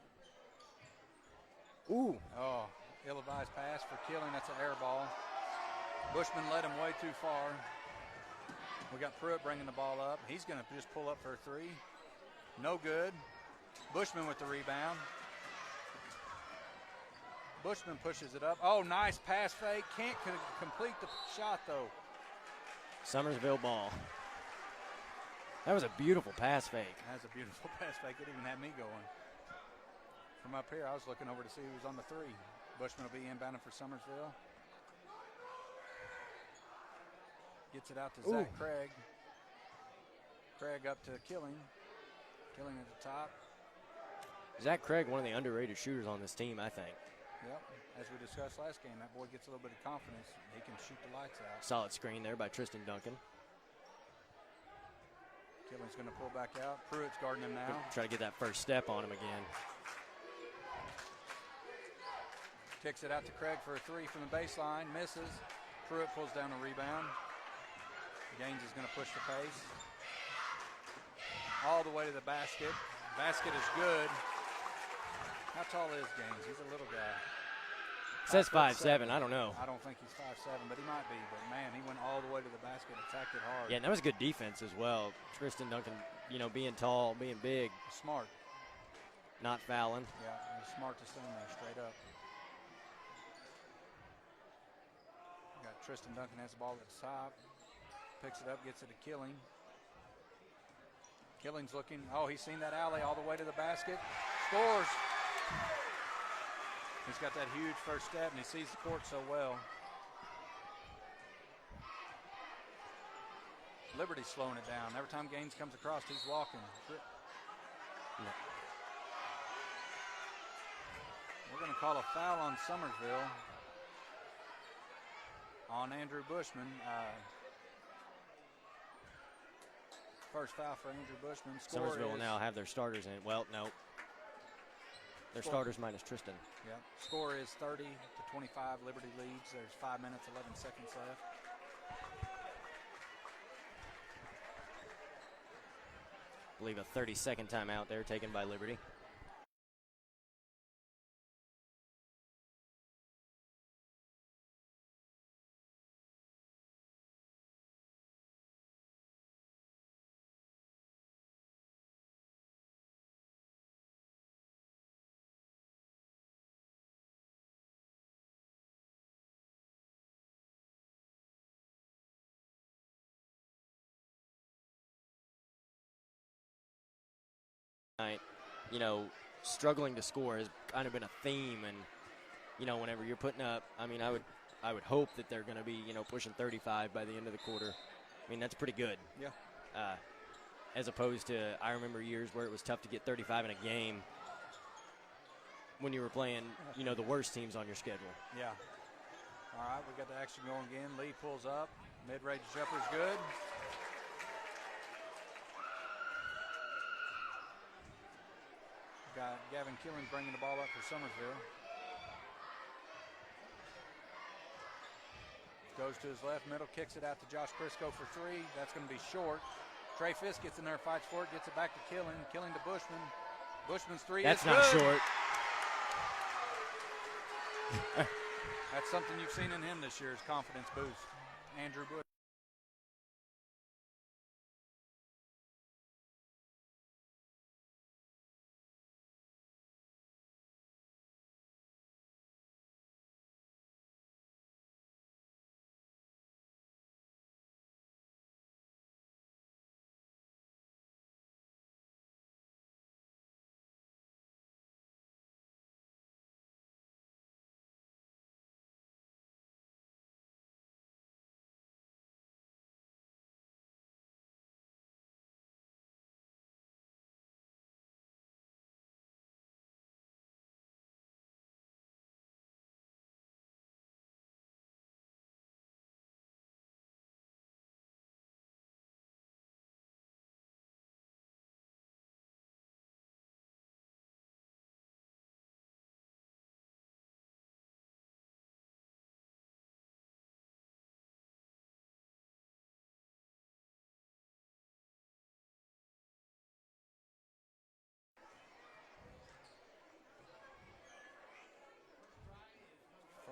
Ooh. Oh, ill-advised pass for Killing. That's an air ball. Bushman led him way too far. We got Pruitt bringing the ball up. He's going to just pull up for a three. No good. Bushman with the rebound. Bushman pushes it up. Oh, nice pass fake. Can't complete the shot, though. Summersville ball. That was a beautiful pass fake. That's a beautiful pass fake. It even had me going. From up here, I was looking over to see who was on the three. Bushman will be inbounding for Summersville. Gets it out to Zach Craig. Craig up to Killing. Killing at the top. Zach Craig, one of the underrated shooters on this team, I think. Yep. As we discussed last game, that boy gets a little bit of confidence. He can shoot the lights out. Solid screen there by Tristan Duncan. Killing's going to pull back out. Pruitt's guarding him now. Try to get that first step on him again. Kicks it out to Craig for a three from the baseline. Misses. Pruitt pulls down a rebound. Gaines is going to push the pace. All the way to the basket. Basket is good. How tall is Gaines? He's a little guy. Says 5'7". I don't know. I don't think he's 5'7", but he might be. But, man, he went all the way to the basket, attacked it hard. Yeah, and that was good defense as well. Tristan Duncan, being tall, being big. Smart. Not fouling. Yeah, it was smart to stand there straight up. Got Tristan Duncan has the ball at the top. Picks it up, gets it to Killing. Killing's looking. Oh, he's seen that alley all the way to the basket. Scores. He's got that huge first step, and he sees the court so well. Liberty's slowing it down. Every time Gaines comes across, he's walking. Yeah. We're going to call a foul on Summersville on Andrew Bushman. First foul for Andrew Bushman. Summersville will now have their starters in. Well, no. Their starters minus Tristan. Yeah. Score is 30-25. Liberty leads. There's 5 minutes, 11 seconds left. I believe a 30-second timeout there taken by Liberty. Struggling to score has kind of been a theme, and whenever you're putting up, I would hope that they're going to be pushing 35 by the end of the quarter. That's pretty good. Yeah. As opposed to, I remember years where it was tough to get 35 in a game when you were playing the worst teams on your schedule. Yeah. All right, we got the action going again. Lee pulls up. Mid-range jumper's good. Got Gavin Killing bringing the ball up for Summersville. Goes to his left middle, kicks it out to Josh Briscoe for three. That's going to be short. Trey Fisk gets in there, fights for it, gets it back to Killing. Killing to Bushman. Bushman's three That's is not good. short. That's something you've seen in him this year, is confidence boost. Andrew Bush.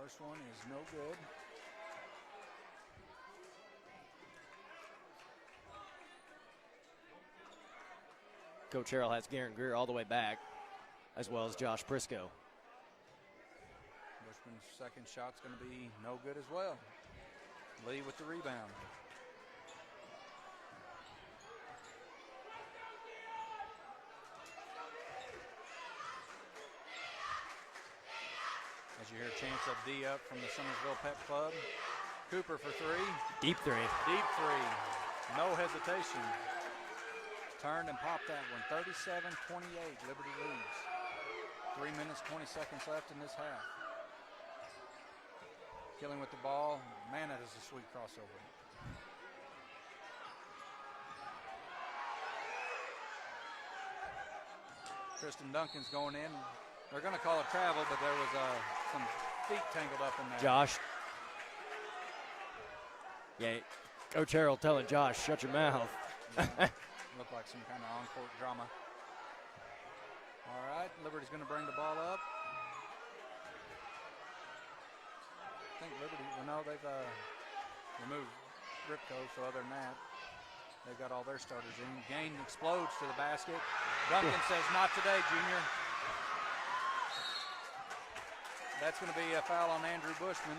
First one is no good. Coach Harrell has Garen Greer all the way back, as well as Josh Prisco. Bushman's second shot's going to be no good as well. Lee with the rebound. As you hear chants of D up from the Summersville Pep Club. Cooper for three. Deep three. Deep three. No hesitation. Turned and popped that one. 37-28. Liberty leads. 3 minutes, 20 seconds left in this half. Killing with the ball. Man, that is a sweet crossover. Tristan Duncan's going in. They're going to call it travel, but there was some feet tangled up in there. Josh. Yeah, Coach Harrell telling Josh, shut your mouth. Looked like some kind of on-court drama. All right, Liberty's going to bring the ball up. I think Liberty, well, no, they've removed Ripco, so other than that, they've got all their starters in. Gain explodes to the basket. Duncan says, not today, Junior. That's going to be a foul on Andrew Bushman.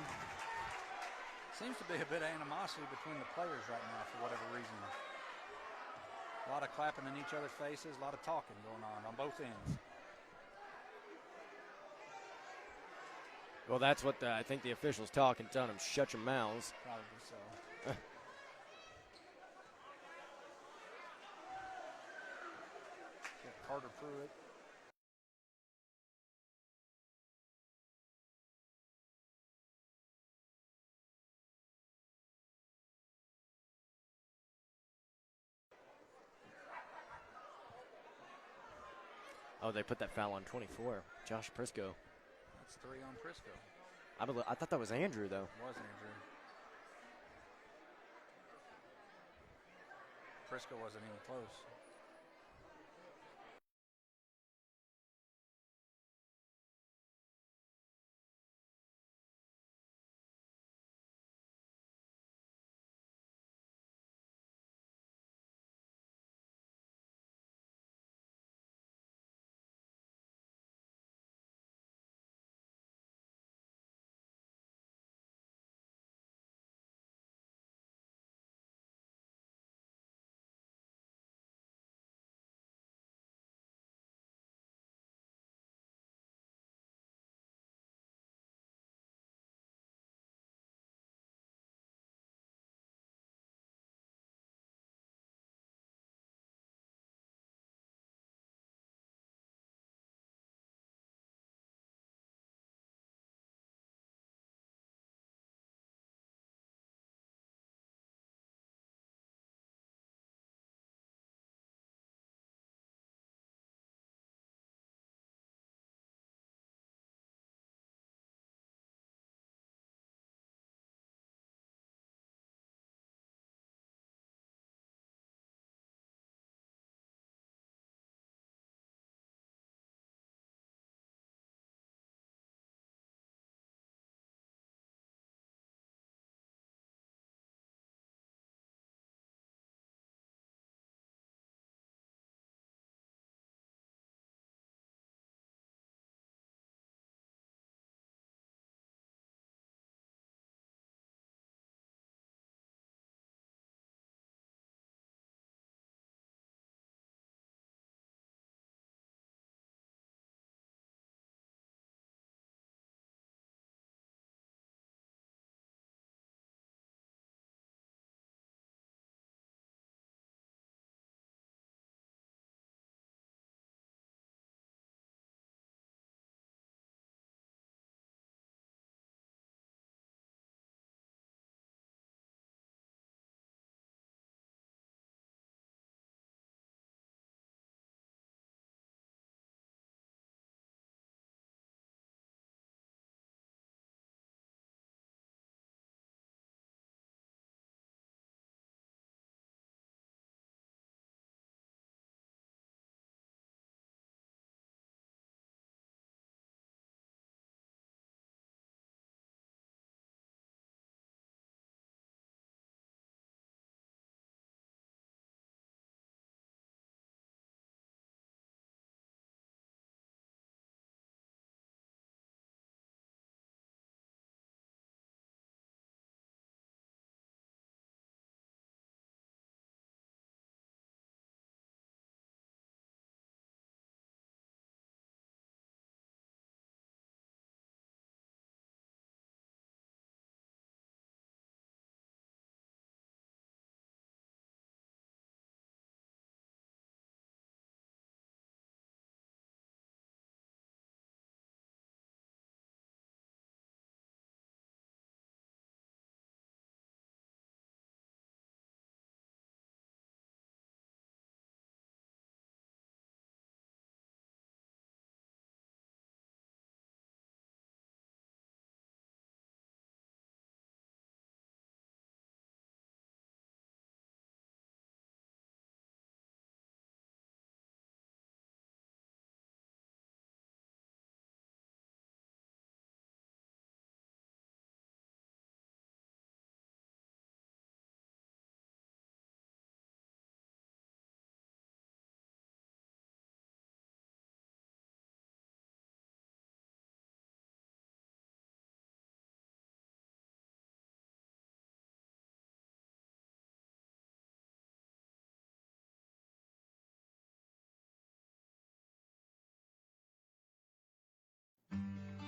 Seems to be a bit of animosity between the players right now for whatever reason. A lot of clapping in each other's faces, a lot of talking going on both ends. Well, that's what I think the officials talking, telling them, shut your mouths. Probably so. Get Carter Pruitt. Oh, they put that foul on 24. Josh Prisco. That's three on Prisco. I thought that was Andrew, though. Was Andrew. Prisco wasn't even close.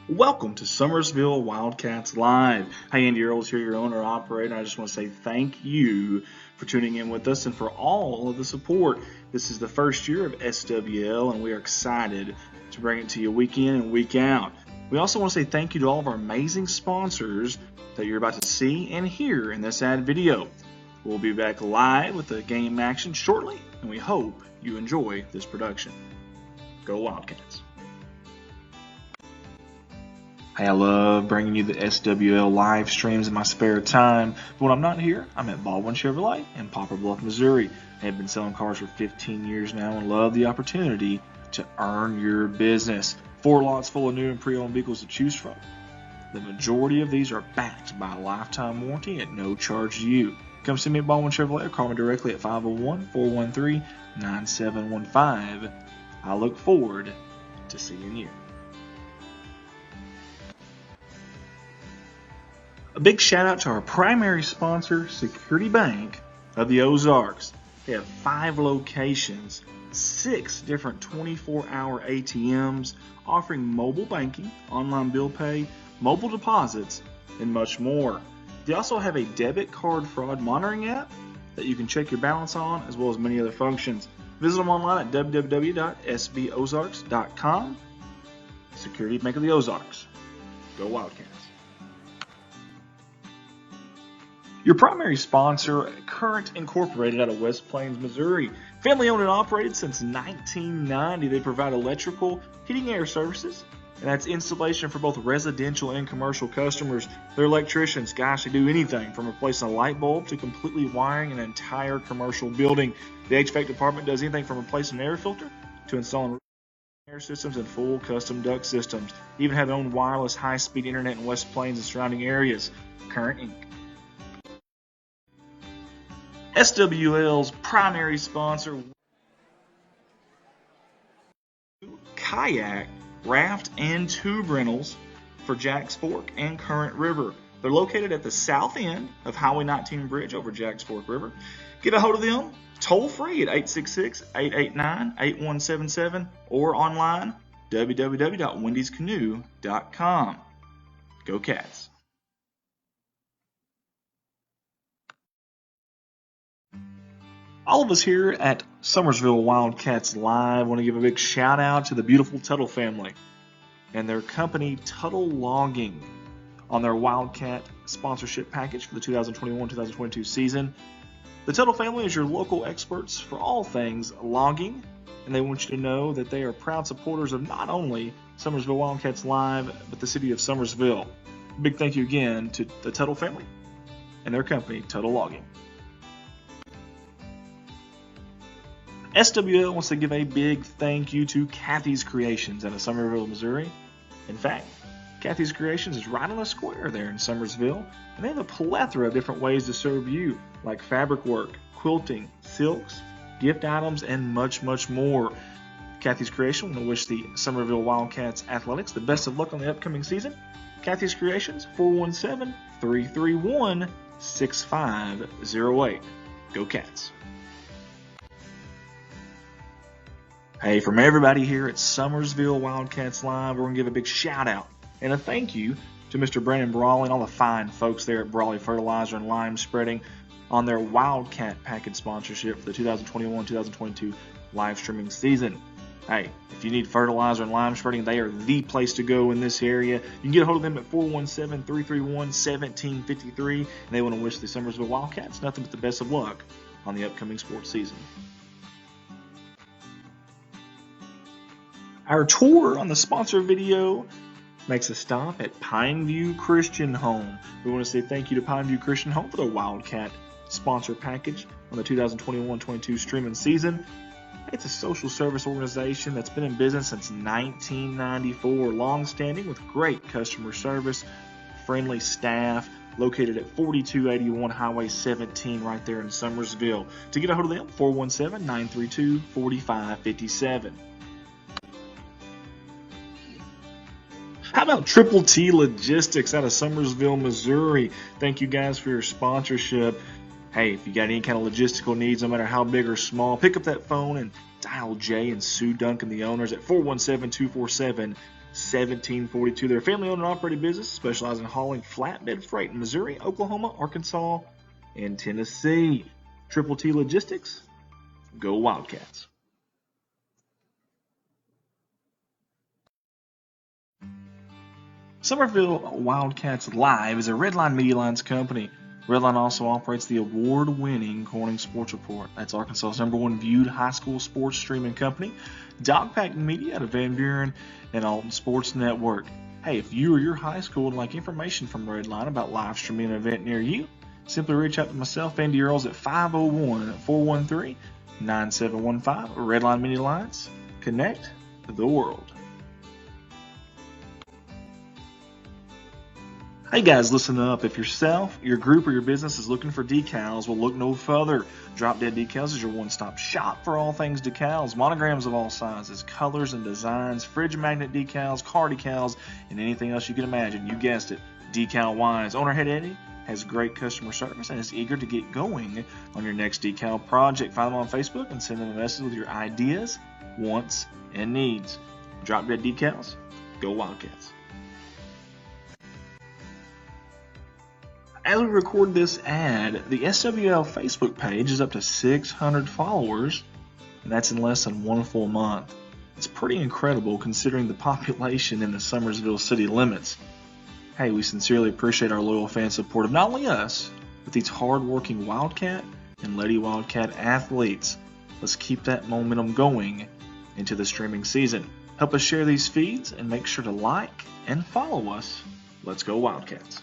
Welcome to Summersville Wildcats Live. Hey, Andy Earls here, your owner-operator. I just want to say thank you for tuning in with us and for all of the support. This is the first year of SWL, and we are excited to bring it to you week in and week out. We also want to say thank you to all of our amazing sponsors that you're about to see and hear in this ad video. We'll be back live with the game action shortly, and we hope you enjoy this production. Go Wildcats. Hey, I love bringing you the SWL live streams in my spare time, but when I'm not here, I'm at Baldwin Chevrolet in Poplar Bluff, Missouri. I've been selling cars for 15 years now and love the opportunity to earn your business. 4 lots full of new and pre-owned vehicles to choose from. The majority of these are backed by a lifetime warranty at no charge to you. Come see me at Baldwin Chevrolet or call me directly at 501-413-9715. I look forward to seeing you. A big shout out to our primary sponsor, Security Bank of the Ozarks. They have 5 locations, 6 different 24-hour ATMs, offering mobile banking, online bill pay, mobile deposits, and much more. They also have a debit card fraud monitoring app that you can check your balance on, as well as many other functions. Visit them online at www.sbozarks.com. Security Bank of the Ozarks. Go Wildcats. Your primary sponsor, Current Incorporated out of West Plains, Missouri. Family owned and operated since 1990. They provide electrical, heating, air services, and that's installation for both residential and commercial customers. They're electricians. Gosh, they do anything from replacing a light bulb to completely wiring an entire commercial building. The HVAC department does anything from replacing an air filter to installing air systems and full custom duct systems. They even have their own wireless high-speed internet in West Plains and surrounding areas. Current Inc. SWL's primary sponsor, kayak, raft, and tube rentals for Jacks Fork and Current River. They're located at the south end of Highway 19 Bridge over Jacks Fork River. Get a hold of them toll free at 866-889-8177 or online www.wendyscanoe.com. Go Cats. All of us here at Summersville Wildcats Live want to give a big shout out to the beautiful Tuttle family and their company Tuttle Logging on their Wildcat sponsorship package for the 2021-2022 season. The Tuttle family is your local experts for all things logging, and they want you to know that they are proud supporters of not only Summersville Wildcats Live, but the city of Summersville. Big thank you again to the Tuttle family and their company Tuttle Logging. SWL wants to give a big thank you to Kathy's Creations out of Summerville, Missouri. In fact, Kathy's Creations is right on the square there in Summersville, and they have a plethora of different ways to serve you, like fabric work, quilting, silks, gift items, and much, much more. Kathy's Creation want to wish the Summerville Wildcats Athletics the best of luck on the upcoming season. Kathy's Creations, 417-331-6508. Go Cats. Hey, from everybody here at Summersville Wildcats Live, we're going to give a big shout out and a thank you to Mr. Brandon Brawley and all the fine folks there at Brawley Fertilizer and Lime Spreading on their Wildcat package sponsorship for the 2021-2022 live streaming season. Hey, if you need fertilizer and lime spreading, they are the place to go in this area. You can get a hold of them at 417-331-1753, and they want to wish the Summersville Wildcats nothing but the best of luck on the upcoming sports season. Our tour on the sponsor video makes a stop at Pineview Christian Home. We want to say thank you to Pineview Christian Home for the Wildcat sponsor package on the 2021-22 streaming season. It's a social service organization that's been in business since 1994, long-standing with great customer service, friendly staff, located at 4281 Highway 17 right there in Summersville. To get a hold of them, 417-932-4557. How about Triple T Logistics out of Summersville, Missouri? Thank you guys for your sponsorship. Hey, if you got any kind of logistical needs, no matter how big or small, pick up that phone and dial Jay and Sue Duncan, the owners, at 1742. They're a family-owned and operated business specializing in hauling flatbed freight in Missouri, Oklahoma, Arkansas, and Tennessee. Triple T Logistics, go Wildcats. Summersville Wildcats Live is a Redline Media Lines company. Redline also operates the award-winning Corning Sports Report. That's Arkansas's #1 viewed high school sports streaming company. Dogpack Media out of Van Buren and Alton Sports Network. Hey, if you or your high school would like information from Redline about live streaming an event near you, simply reach out to myself, Andy Earls, at 501-413-9715. Redline Media Lines. Connect the world. Hey guys, listen up. If yourself, your group, or your business is looking for decals, well, look no further. Drop Dead Decals is your one-stop shop for all things decals. Monograms of all sizes, colors and designs, fridge magnet decals, car decals, and anything else you can imagine. You guessed it, decal-wise. Owner Head Eddie has great customer service and is eager to get going on your next decal project. Find them on Facebook and send them a message with your ideas, wants, and needs. Drop Dead Decals, go Wildcats. As we record this ad, the SWL Facebook page is up to 600 followers, and that's in less than 1 full month. It's pretty incredible considering the population in the Summersville city limits. Hey, we sincerely appreciate our loyal fan support of not only us, but these hard-working Wildcat and Lady Wildcat athletes. Let's keep that momentum going into the streaming season. Help us share these feeds and make sure to like and follow us. Let's go Wildcats.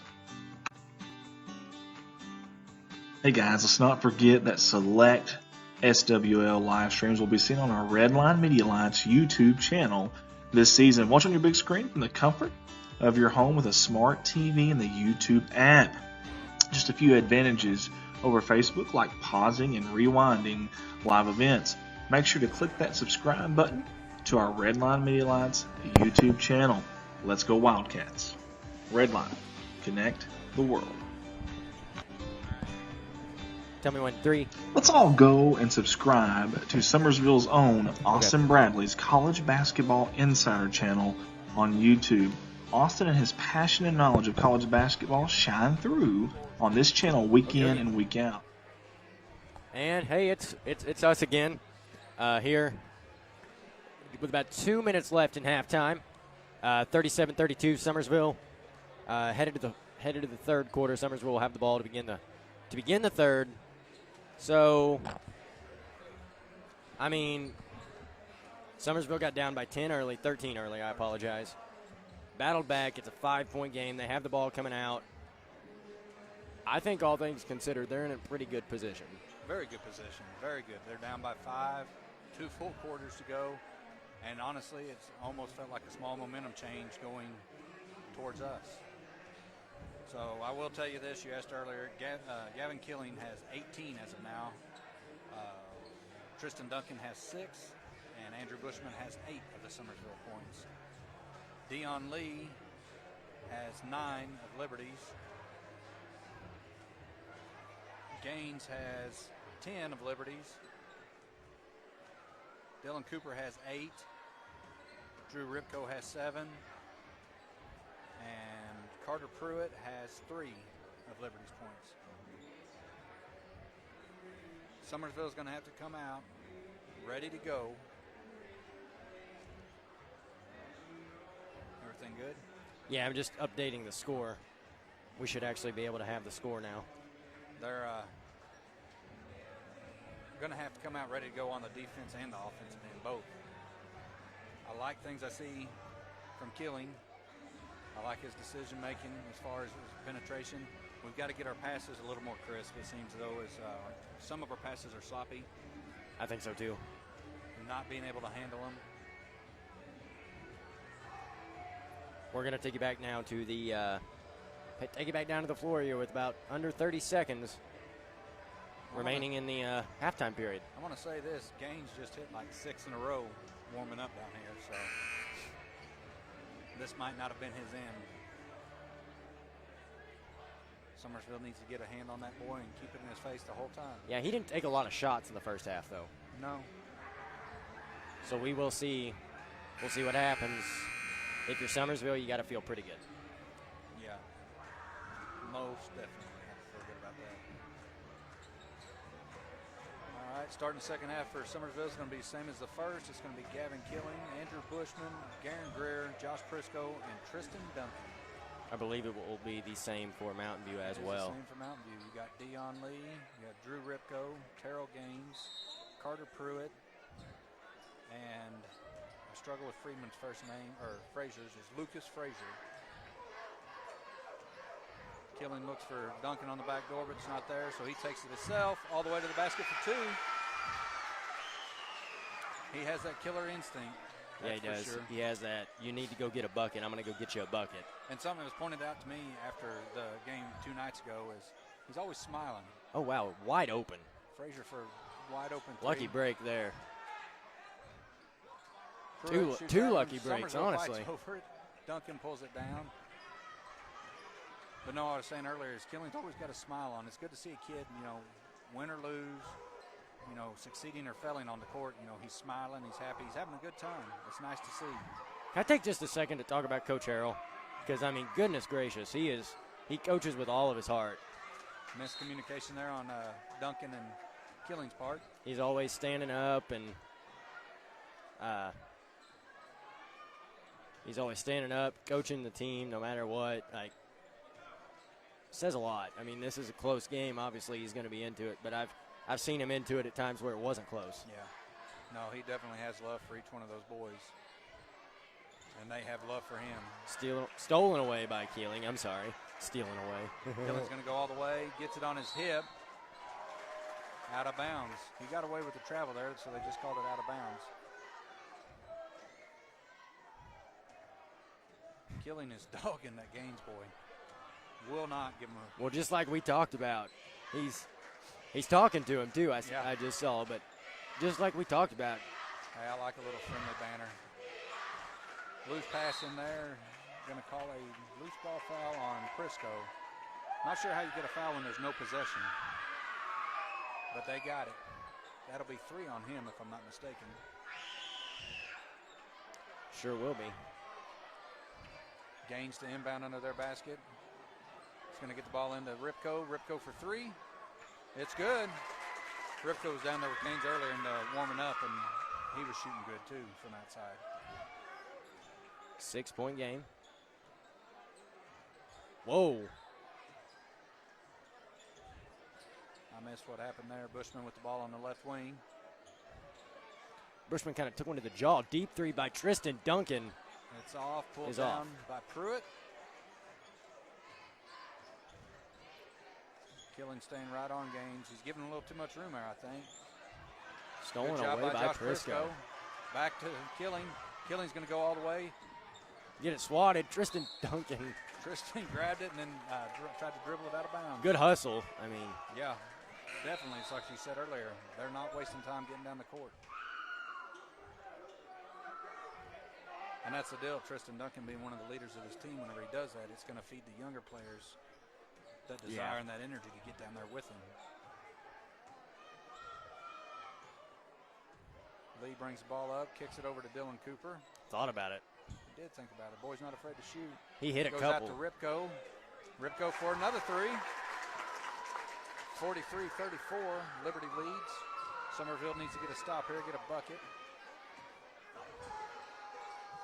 Hey guys, let's not forget that select SWL live streams will be seen on our Redline Media Alliance YouTube channel this season. Watch on your big screen from the comfort of your home with a smart TV and the YouTube app. Just a few advantages over Facebook, like pausing and rewinding live events. Make sure to click that subscribe button to our Redline Media Alliance YouTube channel. Let's go Wildcats. Redline, connect the world. Tell me when. 3. Let's all go and subscribe to Summersville's own Austin Bradley's College Basketball Insider channel on YouTube. Austin and his passion and knowledge of college basketball shine through on this channel week in and week out. And hey, it's us again here with about 2 minutes left in halftime. 37-32, Summersville headed to the third quarter. Summersville will have the ball to begin the third. So, I mean, Summersville got down by 13 early, I apologize. Battled back. It's a 5-point game. They have the ball coming out. I think all things considered, they're in a pretty good position. Very good position. Very good. They're down by 5, 2 full quarters to go. And honestly, it's almost felt like a small momentum change going towards us. So I will tell you this, you asked earlier, Gavin Killing has 18 as of now. Tristan Duncan has 6, and Andrew Bushman has 8 of the Summersville points. Dion Lee has 9 of Liberty's. Gaines has 10 of Liberty's. Dylan Cooper has 8. Drew Ripko has 7. And Carter Pruitt has 3 of Liberty's points. Summersville's going to have to come out ready to go. Everything good? Yeah, I'm just updating the score. We should actually be able to have the score now. They're going to have to come out ready to go on the defense and the offensive end, both. I like things I see from Killing. I like his decision-making as far as his penetration. We've got to get our passes a little more crisp. It seems though as some of our passes are sloppy. I think so too. Not being able to handle them. We're going to take you back now to the down to the floor here with about under 30 seconds remaining in the halftime period. I want to say this, Gaines just hit like 6 in a row warming up down here, so this might not have been his end. Summersville needs to get a hand on that boy and keep it in his face the whole time. Yeah, he didn't take a lot of shots in the first half, though. No. So we will see. We'll see what happens. if you're Summersville, you got to feel pretty good. Yeah, most definitely have to feel good about that. All right, starting the second half for Summersville is going to be the same as the first. It's going to be Gavin Killing, Andrew Bushman, Garen Greer, Josh Prisco, and Tristan Duncan. I believe it will be the same for Mountain View as well. The same for Mountain View. You got Dion Lee, you got Drew Ripko, Terrell Gaines, Carter Pruitt, and I struggle with Friedman's first name, or Frazier's, is Lucas Frazier. Killing looks for Duncan on the back door, but it's not there, so he takes it himself all the way to the basket for 2. He has that killer instinct. Yeah, he does. Sure. He has that. You need to go get a bucket. I'm going to go get you a bucket. And something that was pointed out to me after the game 2 nights ago is he's always smiling. Oh, wow. Wide open. Frazier for wide open 3. Lucky break there. Pruitt Two lucky breaks, Summersville honestly. fights over it. Duncan pulls it down. But no, I was saying earlier is Killing's always got a smile on. It's good to see a kid, win or lose, succeeding or failing on the court. He's smiling, he's happy, he's having a good time. It's nice to see. Can I take just a second to talk about Coach Harrell? Because, goodness gracious, he coaches with all of his heart. Miscommunication there on Duncan and Killing's part. He's always standing up and he's always standing up, coaching the team no matter what. Says a lot. This is a close game. Obviously, he's going to be into it, but I've seen him into it at times where it wasn't close. Yeah. No, he definitely has love for each one of those boys. And they have love for him. Stolen away by Keeling. I'm sorry. Stealing away. Killing's going to go all the way. Gets it on his hip. Out of bounds. He got away with the travel there, so they just called it out of bounds. Killing is dogging that Gaines boy. Will not give him a... Well, just like we talked about, he's talking to him too. I just saw, but just like we talked about. Hey, I like a little friendly banner. Loose pass in there. Going to call a loose ball foul on Prisco. Not sure how you get a foul when there's no possession, but they got it. That'll be 3 on him if I'm not mistaken. Sure will be. Gaines to inbound under their basket. He's going to get the ball into Ripko. Ripko for 3. It's good. Ripko was down there with Gaines earlier and warming up, and he was shooting good too from outside. 6-point game. Whoa. I missed what happened there. Bushman with the ball on the left wing. Bushman kind of took one to the jaw. Deep 3 by Tristan Duncan. It's off, pulled down by Pruitt. Killing staying right on Gaines. He's giving a little too much room there, I think. Stolen Good job away by Josh Prisco. Back to Killing. Killing's going to go all the way. Get it swatted. Tristan Duncan. Tristan grabbed it and then tried to dribble it out of bounds. Good hustle. Yeah, definitely. It's like you said earlier. They're not wasting time getting down the court. And that's the deal. Tristan Duncan being one of the leaders of this team, whenever he does that, it's going to feed the younger players that desire and that energy to get down there with him. Lee brings the ball up, kicks it over to Dylan Cooper. Thought about it. He did think about it. Boy's not afraid to shoot. He hit a Goes couple. out to Ripko. Ripko for another 3. 43-34. Liberty leads. Summerville needs to get a stop here, get a bucket.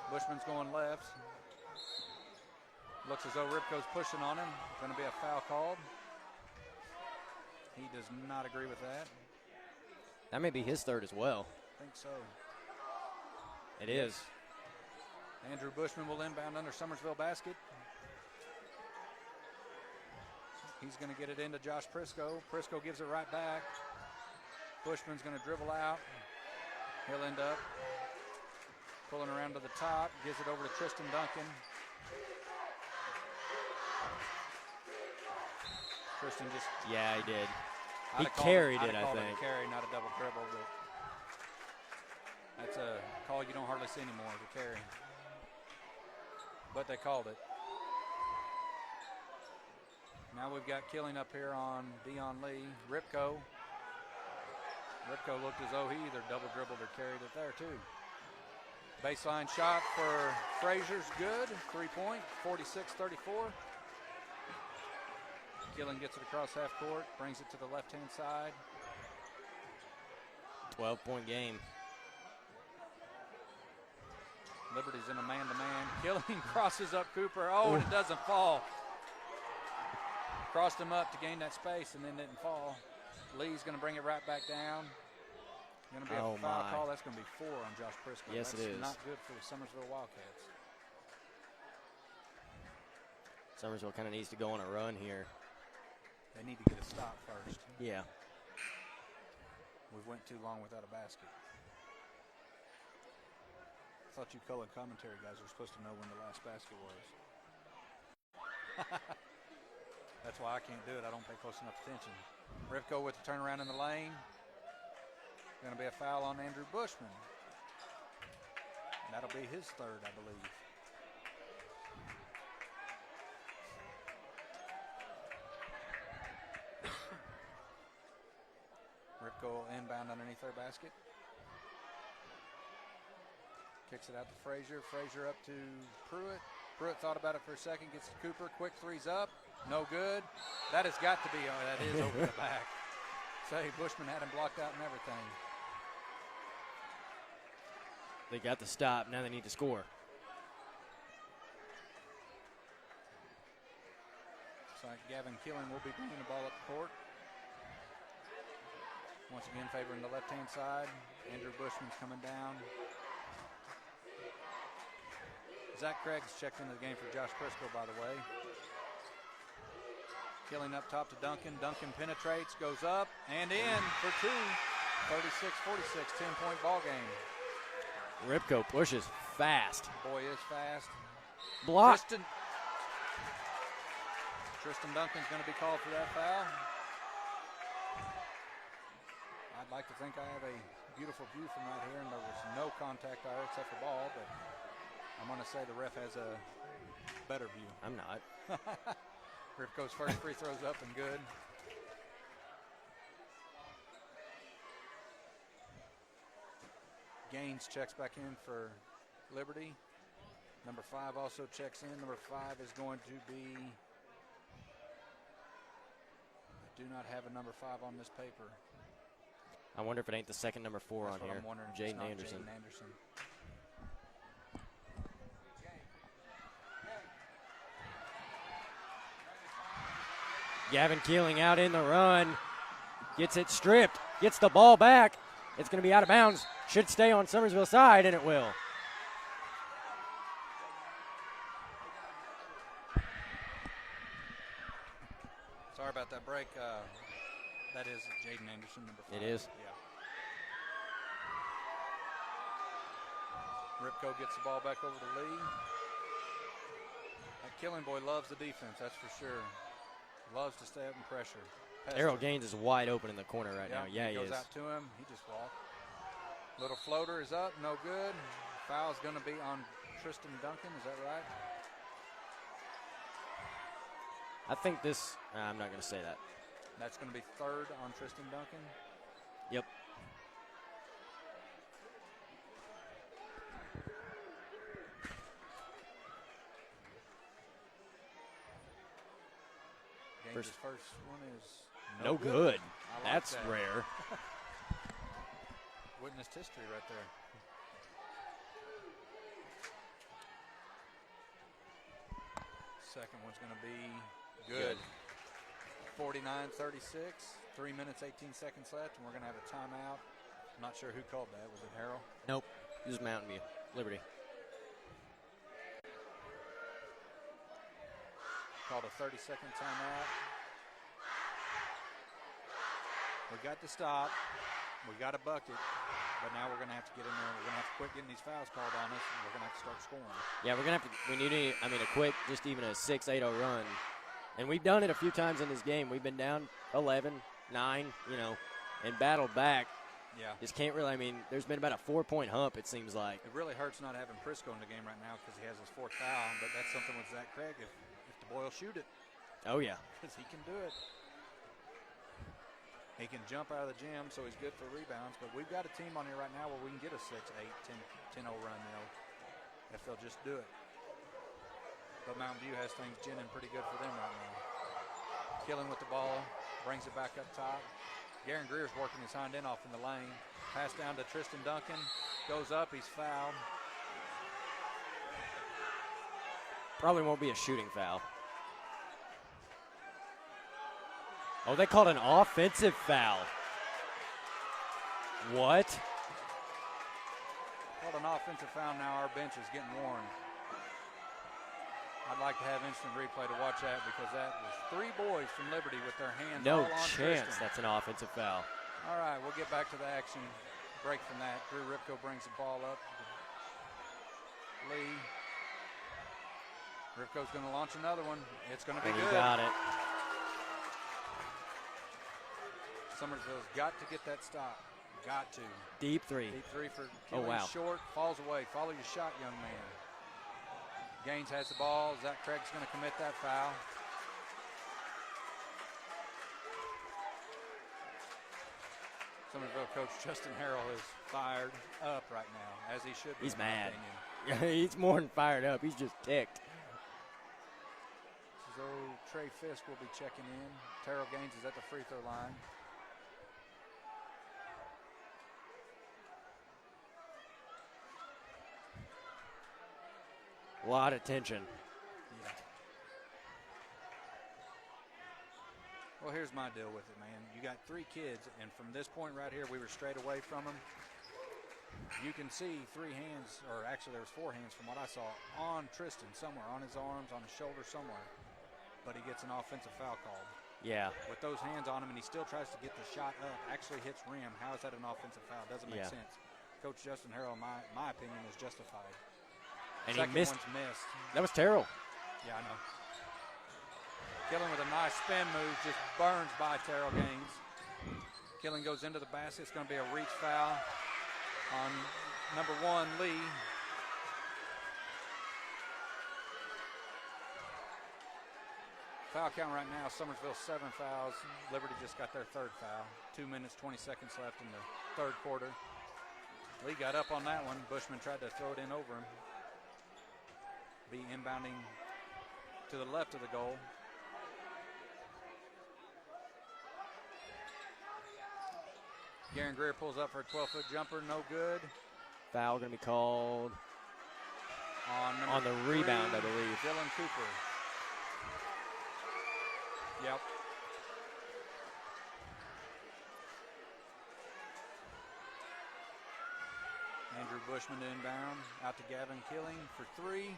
Bushman's going left. Looks as though Ripko's pushing on him. Going to be a foul called. He does not agree with that. That may be his 3rd as well. I think so. It is. Andrew Bushman will inbound under Summersville basket. He's going to get it into Josh Prisco. Prisco gives it right back. Bushman's going to dribble out. He'll end up pulling around to the top. Gives it over to Tristan Duncan. Tristan just... Yeah, he did. He carried it, I think. A carry, not a double dribble, but that's a call you don't hardly see anymore, the carry. But they called it. Now we've got Killing up here on Dion Lee. Ripko. Ripko looked as though he either double dribbled or carried it there too. Baseline shot for Frazier's good. 3-point, 46-34. Killing gets it across half court, brings it to the left-hand side. 12-point game. Liberty's in a man-to-man. Killing crosses up Cooper. Oh, and it doesn't fall. Crossed him up to gain that space and then didn't fall. Lee's going to bring it right back down. Going to be a foul call. That's going to be 4 on Josh Prisco. Yes, That's it is. not good for the Summersville Wildcats. Summersville kind of needs to go on a run here. They need to get a stop first. Yeah. We've went too long without a basket. I thought you color commentary guys were supposed to know when the last basket was. That's why I can't do it. I don't pay close enough attention. Rivko with the turnaround in the lane. Going to be a foul on Andrew Bushman. And that'll be his third, I believe. Rivko inbound underneath their basket. Kicks it out to Frazier. Frazier up to Pruitt. Pruitt thought about it for a second, gets to Cooper. Quick three's up. No good. That has got to be, that is over the back. Say, Bushman had him blocked out and everything. They got the stop. Now they need to score. Looks like Gavin Killing will be bringing the ball up the court. Once again, favoring the left-hand side. Andrew Bushman's coming down. Zach Craig's checked into the game for Josh Prisco, by the way. Killing up top to Duncan. Duncan penetrates, goes up, and in for 2. 36-46, 10-point ball game. Ripko pushes fast. Boy is fast. Block. Tristan Duncan's going to be called for that foul. I'd like to think I have a beautiful view from right here, and there was no contact there except for ball, but I'm going to say the ref has a better view. I'm not. Ripko's first free throw's up and good. Gaines checks back in for Liberty. Number 5 also checks in. Number 5 is going to be, I do not have a number 5 on this paper. I wonder if it ain't the second number 4 That's on what here. I'm wondering. Jaden Anderson. Jaden Anderson. Gavin Keeling out in the run. Gets it stripped. Gets the ball back. It's going to be out of bounds. Should stay on Summersville side, and it will. Sorry about that break. That is Jaden Anderson, number 5. It is? Yeah. Ripko gets the ball back over to Lee. That Killing boy loves the defense, that's for sure. Loves to stay up and pressure. Errol Gaines is wide open in the corner right now. Yeah, he is. Goes out to him. He just walked. Little floater is up. No good. Foul's going to be on Tristan Duncan. Is that right? I think this – I'm not going to say that. That's going to be 3rd on Tristan Duncan. Yep. Gaines' first one is no good. Like That's that. rare. Witnessed history right there. Second one's going to be good. 49-36, 3 minutes, 18 seconds left, and we're going to have a timeout. I'm not sure who called that. Was it Harrell? Nope. It was Mountain View. Liberty. Called a 30-second timeout. We got to stop. We got a bucket. But now we're going to have to get in there. We're going to have to quit getting these fouls called on us, and we're going to have to start scoring. Yeah, we're going to have to – we need a quick, just even a 6-8-0 run. And we've done it a few times in this game. We've been down 11, 9, and battled back. Yeah. Just can't really – I mean, there's been about a 4-point hump, it seems like. It really hurts not having Prisco in the game right now because he has his 4th foul, but that's something with Zach Craig if the boy will shoot it. Oh, yeah. Because he can do it. He He can jump out of the gym, so he's good for rebounds. But we've got a team on here right now where we can get a 6, 8, 10-0 run, if they'll just do it. But Mountain View has things ginning pretty good for them right now. Killing with the ball, brings it back up top. Garen Greer's working his hind end off in the lane. Pass down to Tristan Duncan. Goes up, he's fouled. Probably won't be a shooting foul. Oh, they called an offensive foul. What? Called an offensive foul, now our bench is getting worn. I'd like to have instant replay to watch that because that was 3 boys from Liberty with their hands all No on chance Tristan. that's an offensive foul. All right, we'll get back to the action. Break from that. Drew Ripko brings the ball up. Lee. Ripko's going to launch another one. It's going to be And he good. got it. Summersville's got to get that stop. Got to. Deep three. Deep three for Oh, Killing. wow. Short, falls away. Follow your shot, young man. Gaines has the ball. Zach Craig's going to commit that foul. Summersville coach Justin Harrell is fired up right now, as he should be. He's in my mad. opinion. He's more than fired up. He's just ticked. So Trey Fisk will be checking in. Terrell Gaines is at the free throw line. A lot of tension. Yeah. Well, here's my deal with it, man. You got 3 kids, and from this point right here, we were straight away from them. You can see 3 hands, or actually there was 4 hands from what I saw, on Tristan somewhere, on his arms, on his shoulder somewhere. But he gets an offensive foul called. Yeah. With those hands on him, and he still tries to get the shot up, actually hits rim. How is that an offensive foul? Doesn't make sense. Coach Justin Harrell, in my opinion, is justified. And Second he missed. one's missed. That was Terrell. Yeah, I know. Killing with a nice spin move, just burns by Terrell Gaines. Killing goes into the basket. It's going to be a reach foul on number 1, Lee. Foul count right now, Summersville 7 fouls. Liberty just got their 3rd foul. 2 minutes, 20 seconds left in the 3rd quarter. Lee got up on that one. Bushman tried to throw it in over him. Be inbounding to the left of the goal. Garen Greer pulls up for a 12-foot jumper, no good. Foul going to be called On the rebound, I believe. Dylan Cooper. Yep. Andrew Bushman to inbound. Out to Gavin Killing for 3.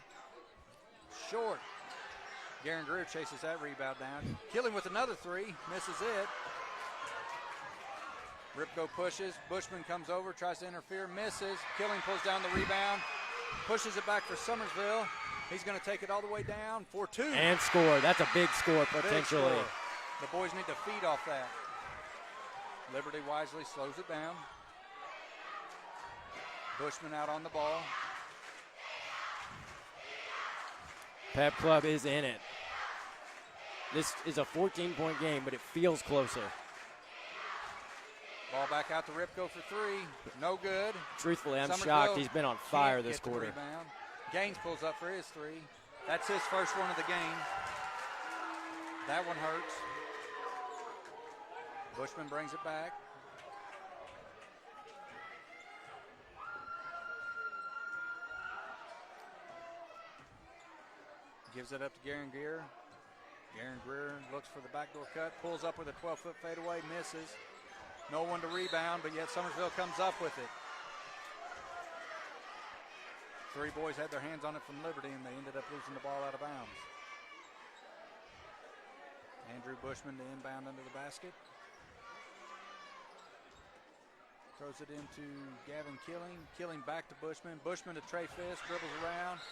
Short. Garen Greer chases that rebound down. Killing with another 3. Misses it. Ripko pushes. Bushman comes over, tries to interfere, misses. Killing pulls down the rebound. Pushes it back for Summersville. He's going to take it all the way down for 2. And score. That's a big score potentially. Big score. The boys need to feed off that. Liberty wisely slows it down. Bushman out on the ball. Pep Club is in it. This is a 14-point game, but it feels closer. Ball back out to Ripko for 3. No good. Truthfully, I'm Summersville shocked he's been on fire can't this get the quarter. rebound. Gaines pulls up for his 3. That's his first one of the game. That one hurts. Bushman brings it back. Gives it up to Garen Greer. Garen Greer looks for the backdoor cut, pulls up with a 12-foot fadeaway, misses. No one to rebound, but yet Summersville comes up with it. 3 boys had their hands on it from Liberty, and they ended up losing the ball out of bounds. Andrew Bushman to inbound under the basket. Throws it into Gavin Killing. Killing back to Bushman. Bushman to Trey Fisk, dribbles around.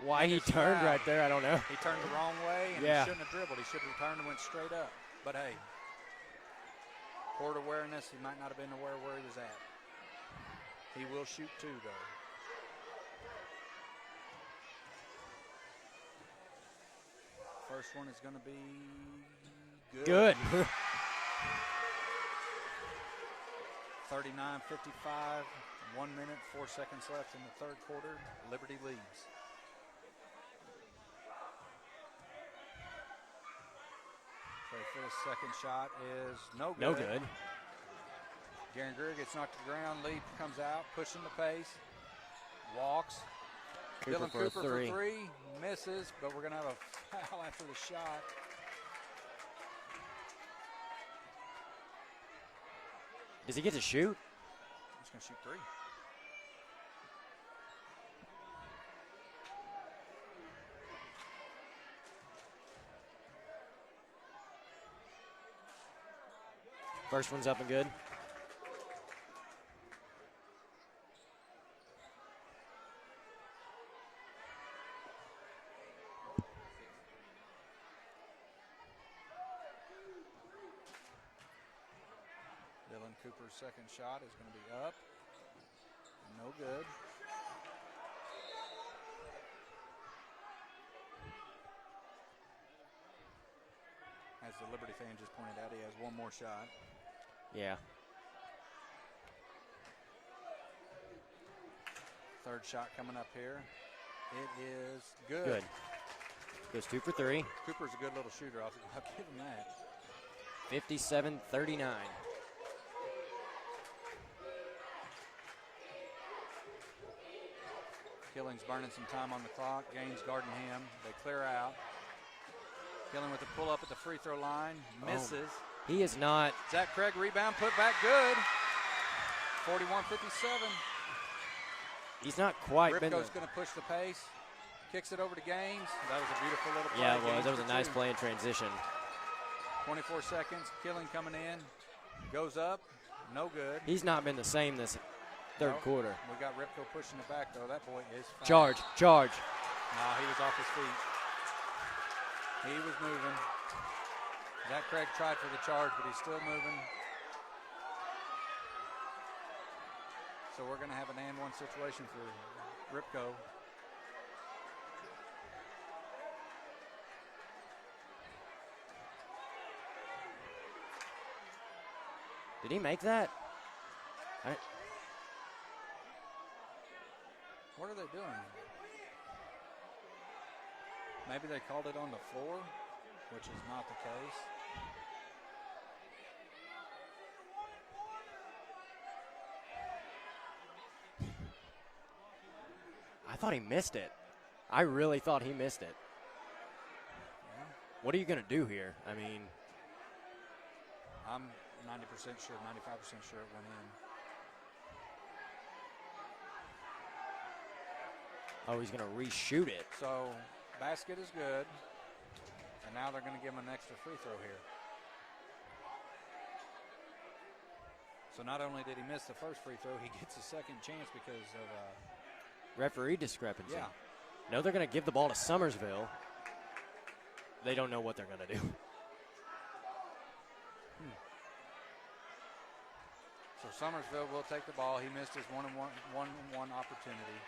Why he turned right there, I don't know. He turned the wrong way, and Yeah. he shouldn't have dribbled. He should have turned and went straight up. But hey, court awareness, he might not have been aware where he was at. He will shoot 2, though. First one is going to be good. Good. 39-55, 1 minute, 4 seconds left in the third quarter. Liberty leads. Trey for the second shot is no good. No good. Garen Greer gets knocked to the ground. Lee comes out, pushing the pace. Walks. Dylan Cooper for three. Misses, but we're going to have a foul after the shot. Does he get to shoot? He's going to shoot three. First one's up and good. Dylan Cooper's second shot is going to be up. No good. As the Liberty fan just pointed out, he has one more shot. Yeah. Third shot coming up here. It is good. Good. Goes 2 for 3. Cooper's a good little shooter. I'll give him that. 57-39. Killing's burning some time on the clock. Gaines guarding him. They clear out. Killing with the pull up at the free throw line. Misses. He is not. Zach Craig rebound, put back good. 41-57. He's not quite been. Ripko's going to push the pace. Kicks it over to Gaines. That was a beautiful little play. Yeah, it was. Gaines That was a for nice two. play in transition. 24 seconds. Killing coming in. Goes up. No good. He's not been the same this third Nope. quarter. We got Ripko pushing it back, though. That boy is fast. Charge. No, he was off his feet. He was moving. Zach Craig tried for the charge, but he's still moving. So we're going to have an and one situation for Ripko. Did he make that? What are they doing? Maybe they called it on the floor, which is not the case. I thought he missed it. I really thought he missed it. Yeah. What are you going to do here? I mean, I'm 90% sure, 95% sure it went in. oh, he's going to reshoot it. So basket is good, and now they're going to give him an extra free throw here. So not only did he miss the first free throw, he gets a second chance because of Referee discrepancy. yeah. No, they're going to give the ball to Summersville. They don't know what they're going to do. So Summersville will take the ball. He missed his one-on-one opportunity.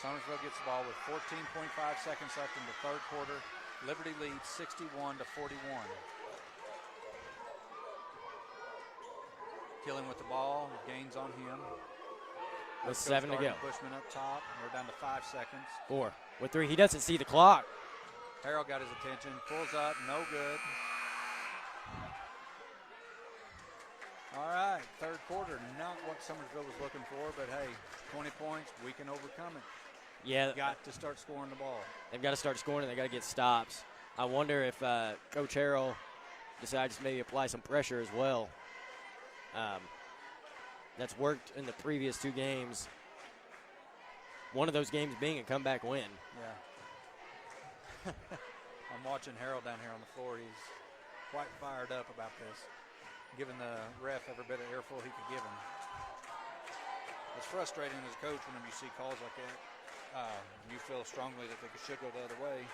Summersville gets the ball with 14.5 seconds left in the third quarter. Liberty leads 61-41. Killing with the ball. Gains on him. With 7 to go. Bushman up top. We're down to 5 seconds. 4 with 3. He doesn't see the clock. Harrell got his attention. Pulls up. No good. All right. Third quarter. Not what Summersville was looking for, but hey, 20 points. We can overcome it. Yeah. Got to start scoring the ball. They've got to start scoring and they've got to get stops. I wonder if Coach Harrell decides to maybe apply some pressure as well. That's worked in the previous 2 games. One of those games being a comeback win. Yeah. I'm watching Harold down here on the floor. He's quite fired up about this, giving the ref every bit of airful he could give him. It's frustrating as a coach whenever you see calls like that. You feel strongly that they should go the other way.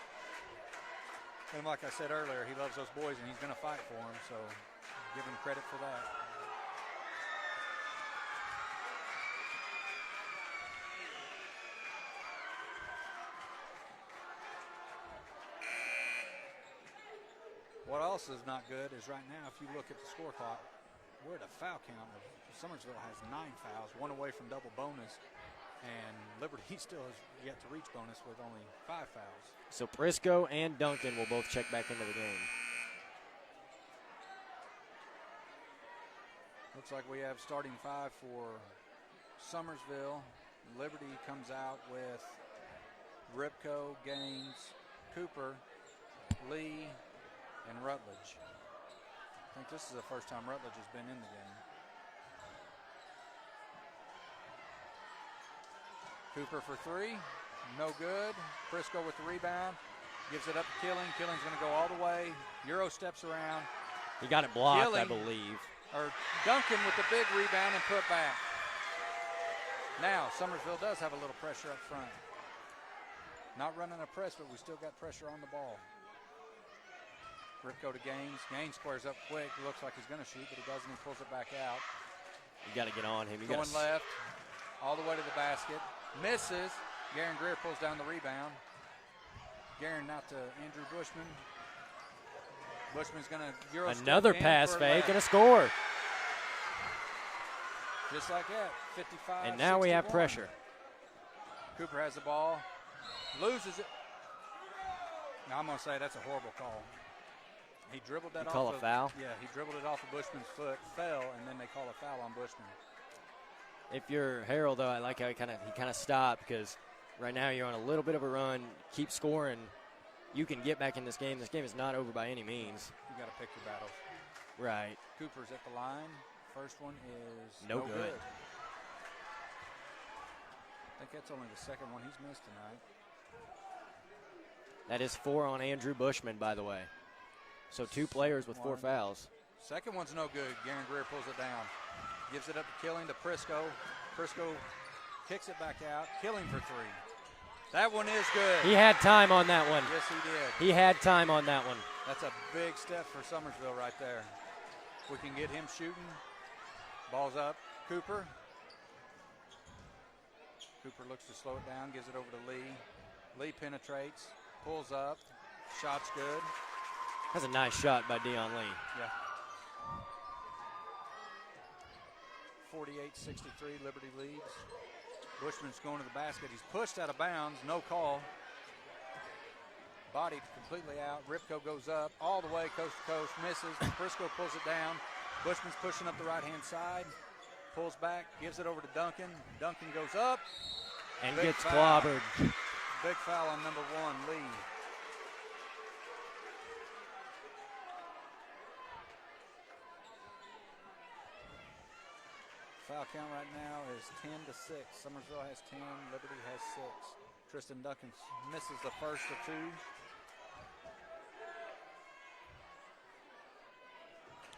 And like I said earlier, he loves those boys and he's going to fight for them, so give him credit for that. What else is not good is right now, if you look at the score clock, We're at a foul count. Summersville has 9 fouls, 1 away from double bonus, and Liberty still has yet to reach bonus with only 5 fouls. So Prisco and Duncan will both check back into the game. Looks like we have starting 5 for Summersville. Liberty comes out with Ripco, Gaines, Cooper, Lee, and Rutledge. I think this is the first time Rutledge has been in the game. Cooper for 3, no good. Prisco with the rebound, gives it up to Killing. Killing's going to go all the way. Euro steps around. He got it blocked, Killing, I believe. Or Duncan with the big rebound and put back. Now, Summersville does have a little pressure up front. Not running a press, but we still got pressure on the ball. Ripco to Gaines. Gaines squares up quick. Looks like he's going to shoot, but he doesn't. He pulls it back out. You got to get on him. You Going left, all the way to the basket. Misses. Garen Greer pulls down the rebound. Garen out to Andrew Bushman. Bushman's going to Euro another pass fake and a score. Just like that, 55. And now 61. we have pressure. Cooper has the ball, loses it. Now I'm going to say that's a horrible call. He dribbled that off. Call a foul? Yeah, he dribbled it off of Bushman's foot, fell, and then they call a foul on Bushman. If you're Harold, though, I like how he kind of stopped, because right now you're on a little bit of a run. Keep scoring. You can get back in this game. This game is not over by any means. You got to pick your battles. Right. Cooper's at the line. First one is no good. I think that's only the second one he's missed tonight. That is 4 on Andrew Bushman, by the way. So 2 players with 4 fouls. Second one's no good. Garen Greer pulls it down. Gives it up to Killing to Prisco. Prisco kicks it back out. Killing for 3. That one is good. He had time on that one. Yes, he did. He had time on that one. That's a big step for Summersville right there. We can get him shooting. Ball's up. Cooper. Cooper looks to slow it down, gives it over to Lee. Lee penetrates, pulls up, shot's good. That's a nice shot by Dion Lee. Yeah. 48-63, Liberty leads. Bushman's going to the basket. He's pushed out of bounds, no call. Bodied completely out. Ripco goes up all the way coast to coast, misses. Prisco pulls it down. Bushman's pushing up the right-hand side. Pulls back, gives it over to Duncan. Duncan goes up. And Big gets foul. clobbered. Big foul on number 1, Lee. Foul count right now is 10-6. Summersville has 10, Liberty has 6. Tristan Duncan misses the first of 2.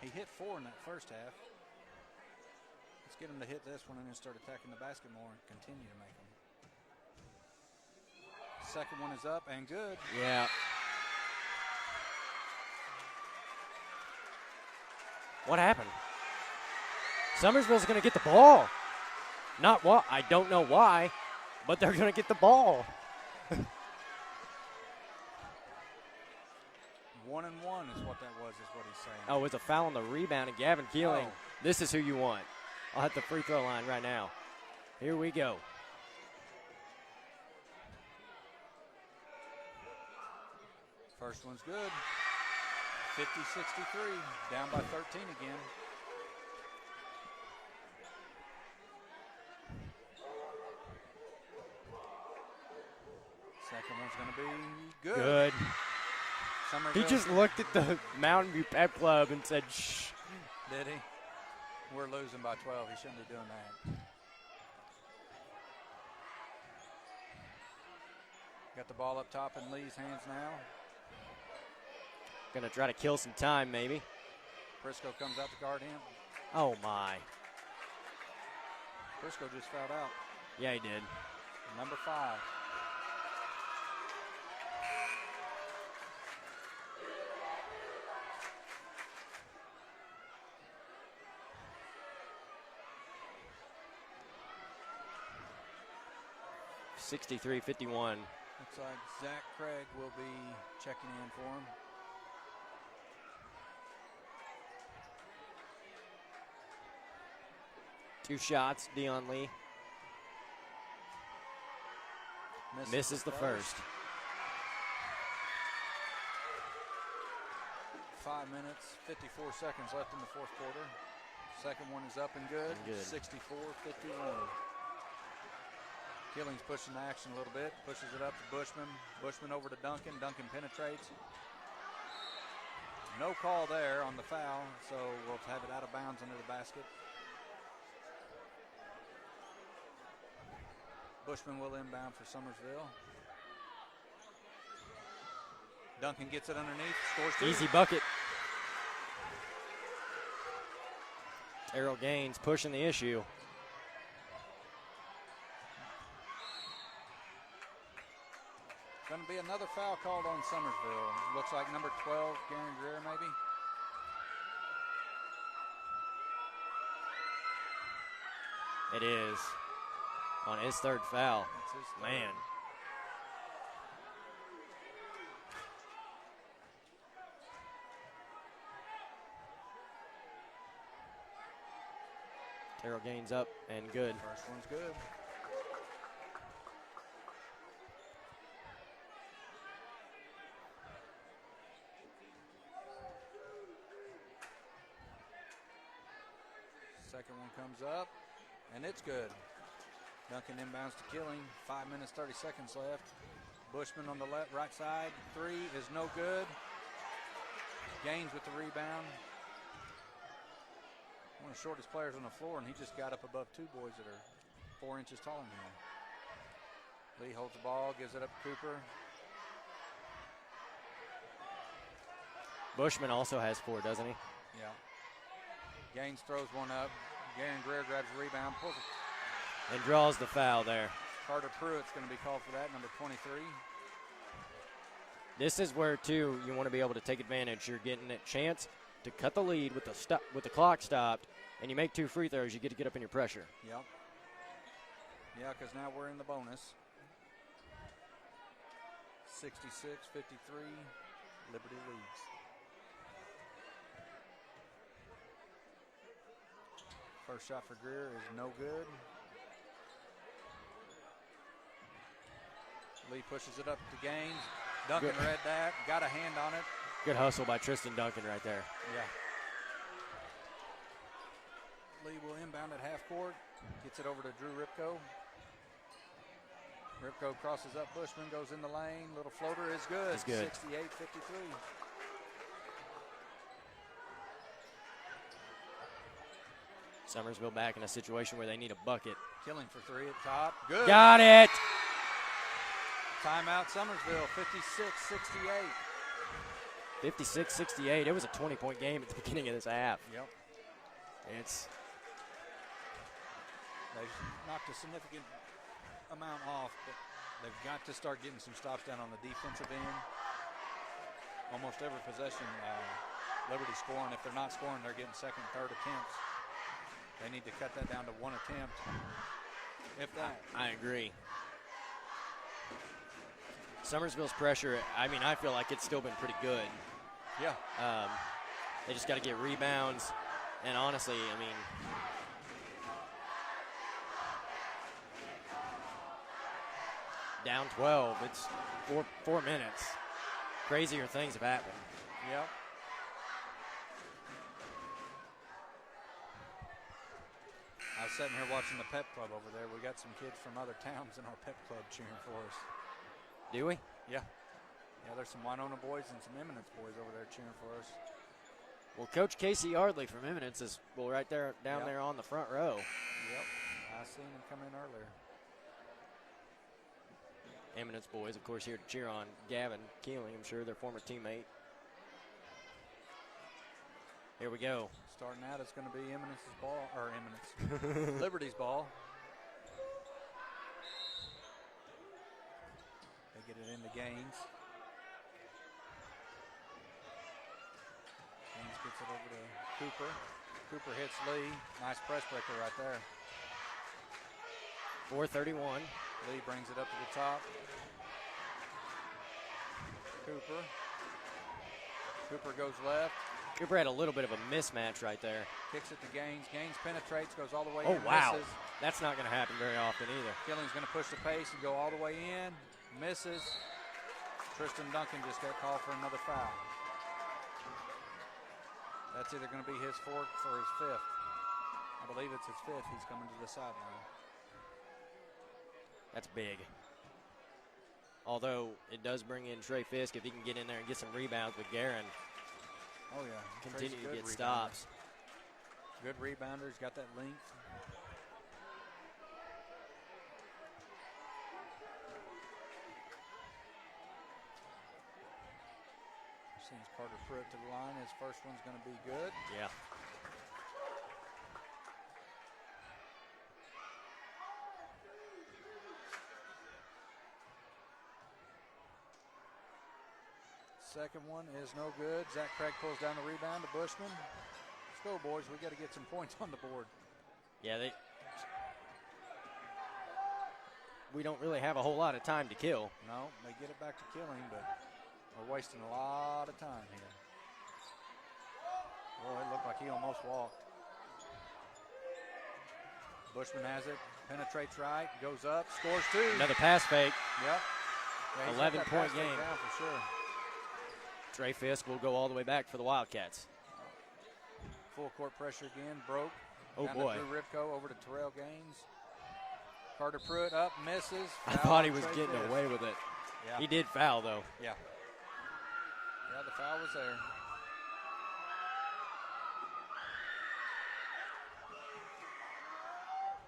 He hit 4 in that first half. Let's get him to hit this one and then start attacking the basket more and continue to make them. Second one is up and good. Yeah. What happened? Summersville's going to get the ball. Not what? I don't know why, but they're going to get the ball. 1-1 is what that was, is what he's saying. Oh, it's a foul on the rebound, and Gavin Keeling. Oh. This is who you want. I'll hit the free throw line right now. Here we go. First one's good. 50-63, down by 13 again. Second one's going to be good. Good. He Summerville. just looked at the Mountain View Pep Club and said, shh. Did he? We're losing by 12. He shouldn't be doing that. Got the ball up top in Lee's hands now. Gonna try to kill some time, maybe. Prisco comes out to guard him. Oh, my. Prisco just fouled out. Yeah, he did. Number 5. $63-51. Looks like Zach Craig will be checking in for him. 2 shots, Dion Lee. Misses the first. 5 minutes, 54 seconds left in the fourth quarter. Second one is up and good. 64-51. Killing's pushing the action a little bit. Pushes it up to Bushman. Bushman over to Duncan. Duncan penetrates. No call there on the foul, so we'll have it out of bounds under the basket. Bushman will inbound for Summersville. Duncan gets it underneath, scores 2. Easy bucket. Terrell Gaines pushing the issue. Going to be another foul called on Summersville. Looks like number 12, Garen Greer, maybe. It is on his third foul. That's his third. Man. Terrell Gaines up and good. First one's good. Second one comes up, and it's good. Duncan inbounds to Killing. 5 minutes, 30 seconds left. Bushman on the right side. 3 is no good. Gaines with the rebound. One of the shortest players on the floor, and he just got up above 2 boys that are 4 inches taller than him. Lee holds the ball, gives it up to Cooper. Bushman also has 4, doesn't he? Yeah. Gaines throws one up. Garen Greer grabs the rebound, pulls it. And draws the foul there. Carter Pruitt's going to be called for that, number 23. This is where, too, you want to be able to take advantage. You're getting a chance to cut the lead with the clock stopped, and you make 2 free throws, you get to get up in your pressure. Yep. Yeah, because now we're in the bonus. 66-53, Liberty leads. First shot for Greer is no good. Lee pushes it up to Gaines. Duncan read that, got a hand on it. Good hustle by Tristan Duncan right there. Yeah. Lee will inbound at half court. Gets it over to Drew Ripko. Ripko crosses up Bushman, goes in the lane. Little floater is good. It's good. 68-53. Summersville back in a situation where they need a bucket. Killing for 3 at top. Good. Got it. Timeout Summersville, 56-68. 56-68. It was a 20-point game at the beginning of this half. Yep. They've knocked a significant amount off, but they've got to start getting some stops down on the defensive end. Almost every possession, Liberty scoring. If they're not scoring, they're getting second, third attempts. They need to cut that down to 1 attempt, if that. I agree. Summersville's pressure, I mean, I feel like it's still been pretty good. Yeah. They just got to get rebounds. And honestly, I mean, down 12, it's 4 minutes. Crazier things have happened. Yep. I was sitting here watching the pep club over there. We got some kids from other towns in our pep club cheering for us. Do we? Yeah. Yeah, there's some Winona boys and some Eminence boys over there cheering for us. Well, Coach Casey Yardley from Eminence is right there, down there on the front row. Yep. I seen him come in earlier. Eminence boys, of course, here to cheer on Gavin Keeling, I'm sure, their former teammate. Here we go. Starting out, it's going to be Liberty's ball. They get it into Gaines. Gaines gets it over to Cooper. Cooper hits Lee. Nice press breaker right there. 4:31. Lee brings it up to the top. Cooper goes left. Cooper had a little bit of a mismatch right there. Kicks it to Gaines. Gaines penetrates, goes all the way Oh, in. wow. Misses. That's not going to happen very often either. Killing's going to push the pace and go all the way in. Misses. Tristan Duncan just got called for another foul. That's either going to be his fourth or his fifth. I believe it's his fifth. He's coming to the sideline. That's big. Although it does bring in Trey Fisk if he can get in there and get some rebounds with Guerin. Oh, yeah. Continue to get rebounder. stops. Good rebounder. He's got that length. Sends Carter Pruitt to the line. His first one's going to be good. Yeah. Second one is no good. Zach Craig pulls down the rebound to Bushman. Let's go, boys. We got to get some points on the board. Yeah, we don't really have a whole lot of time to kill. No, they get it back to Killing, but we're wasting a lot of time here. Boy, it looked like he almost walked. Bushman has it, penetrates right, goes up, scores two. Another pass fake. Yep. Yeah, 11-point game. Down for sure. Trey Fisk will go all the way back for the Wildcats. Full court pressure again, broke. Oh, down boy. To Drew Ripko, over to Terrell Gaines. Carter Pruitt up, misses. I Foul thought he on was Trey getting Fisk. away with it. Yeah. He did foul, though. Yeah. Yeah, the foul was there.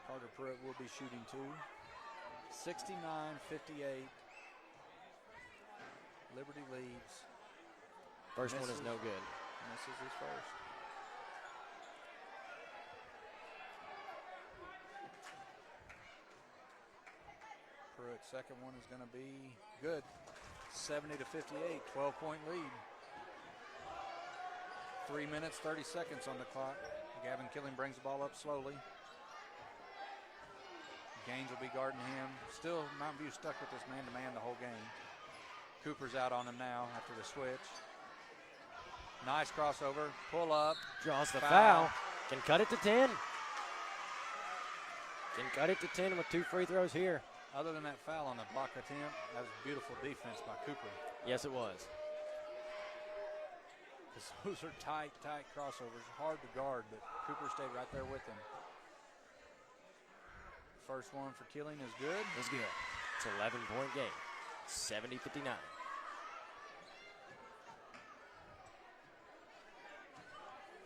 Carter Pruitt will be shooting two. 69-58. Liberty leads. First one is Misses. no good. Misses his first. Pruitt's second one is going to be good. 70-58, 12-point lead. 3 minutes, 30 seconds on the clock. Gavin Killing brings the ball up slowly. Gaines will be guarding him. Still, Mountain View stuck with this man-to-man the whole game. Cooper's out on him now after the switch. Nice crossover, pull up. Draws the foul. Can cut it to 10. Can cut it to 10 with 2 free throws here. Other than that foul on the block attempt, that was beautiful defense by Cooper. Yes, it was. Those are tight crossovers. Hard to guard, but Cooper stayed right there with him. First one for Killing is good. It's good. It's an 11-point game. 70-59.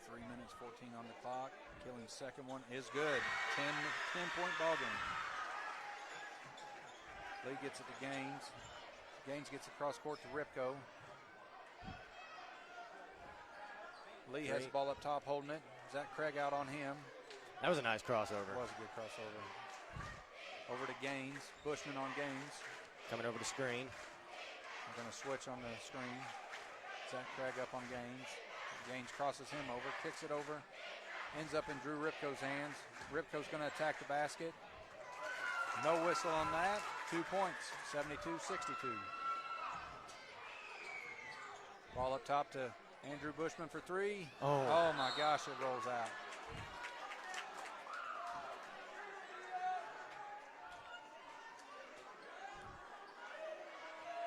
3 minutes, 14 on the clock. Killing's second one is good. 10-point ball game. Lee gets it to Gaines. Gaines gets across court to Ripko. Lee has the ball up top holding it. Zach Craig out on him. That was a nice crossover. It was a good crossover. Over to Gaines. Bushman on Gaines. Coming over the screen. I'm going to switch on the screen. Zach Craig up on Gaines. Gaines crosses him over, kicks it over. Ends up in Drew Ripko's hands. Ripko's going to attack the basket. No whistle on that. 2 points, 72-62. Ball up top to Andrew Bushman for three. Oh my gosh, it rolls out.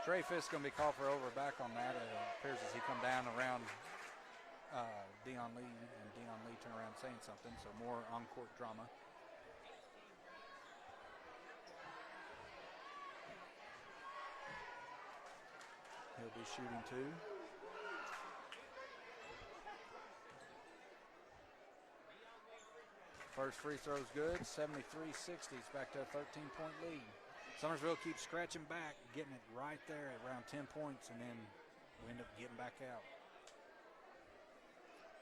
Trey Fisk going to be called for over back on that. It appears as he come down around Dion Lee, and Dion Lee turn around saying something, so more on-court drama. He'll be shooting two. First free throw's good, 73-60. It's back to a 13-point lead. Summersville keeps scratching back, getting it right there at around 10 points, and then we end up getting back out.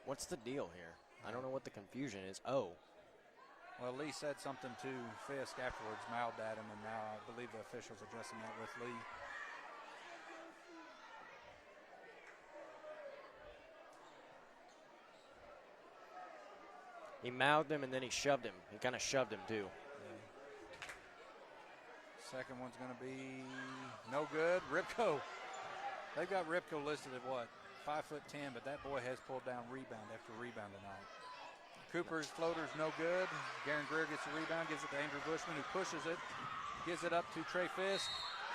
What's the deal here? I don't know what the confusion is. Oh. Well, Lee said something to Fisk afterwards, mouthed at him, and now I believe the official's addressing that with Lee. He mouthed him, and then he shoved him. He kind of shoved him, too. Second one's going to be no good. Ripko. They've got Ripko listed at what? 5'10", but that boy has pulled down rebound after rebound tonight. Cooper's floater's no good. Garen Greer gets the rebound, gives it to Andrew Bushman, who pushes it, gives it up to Trey Fisk.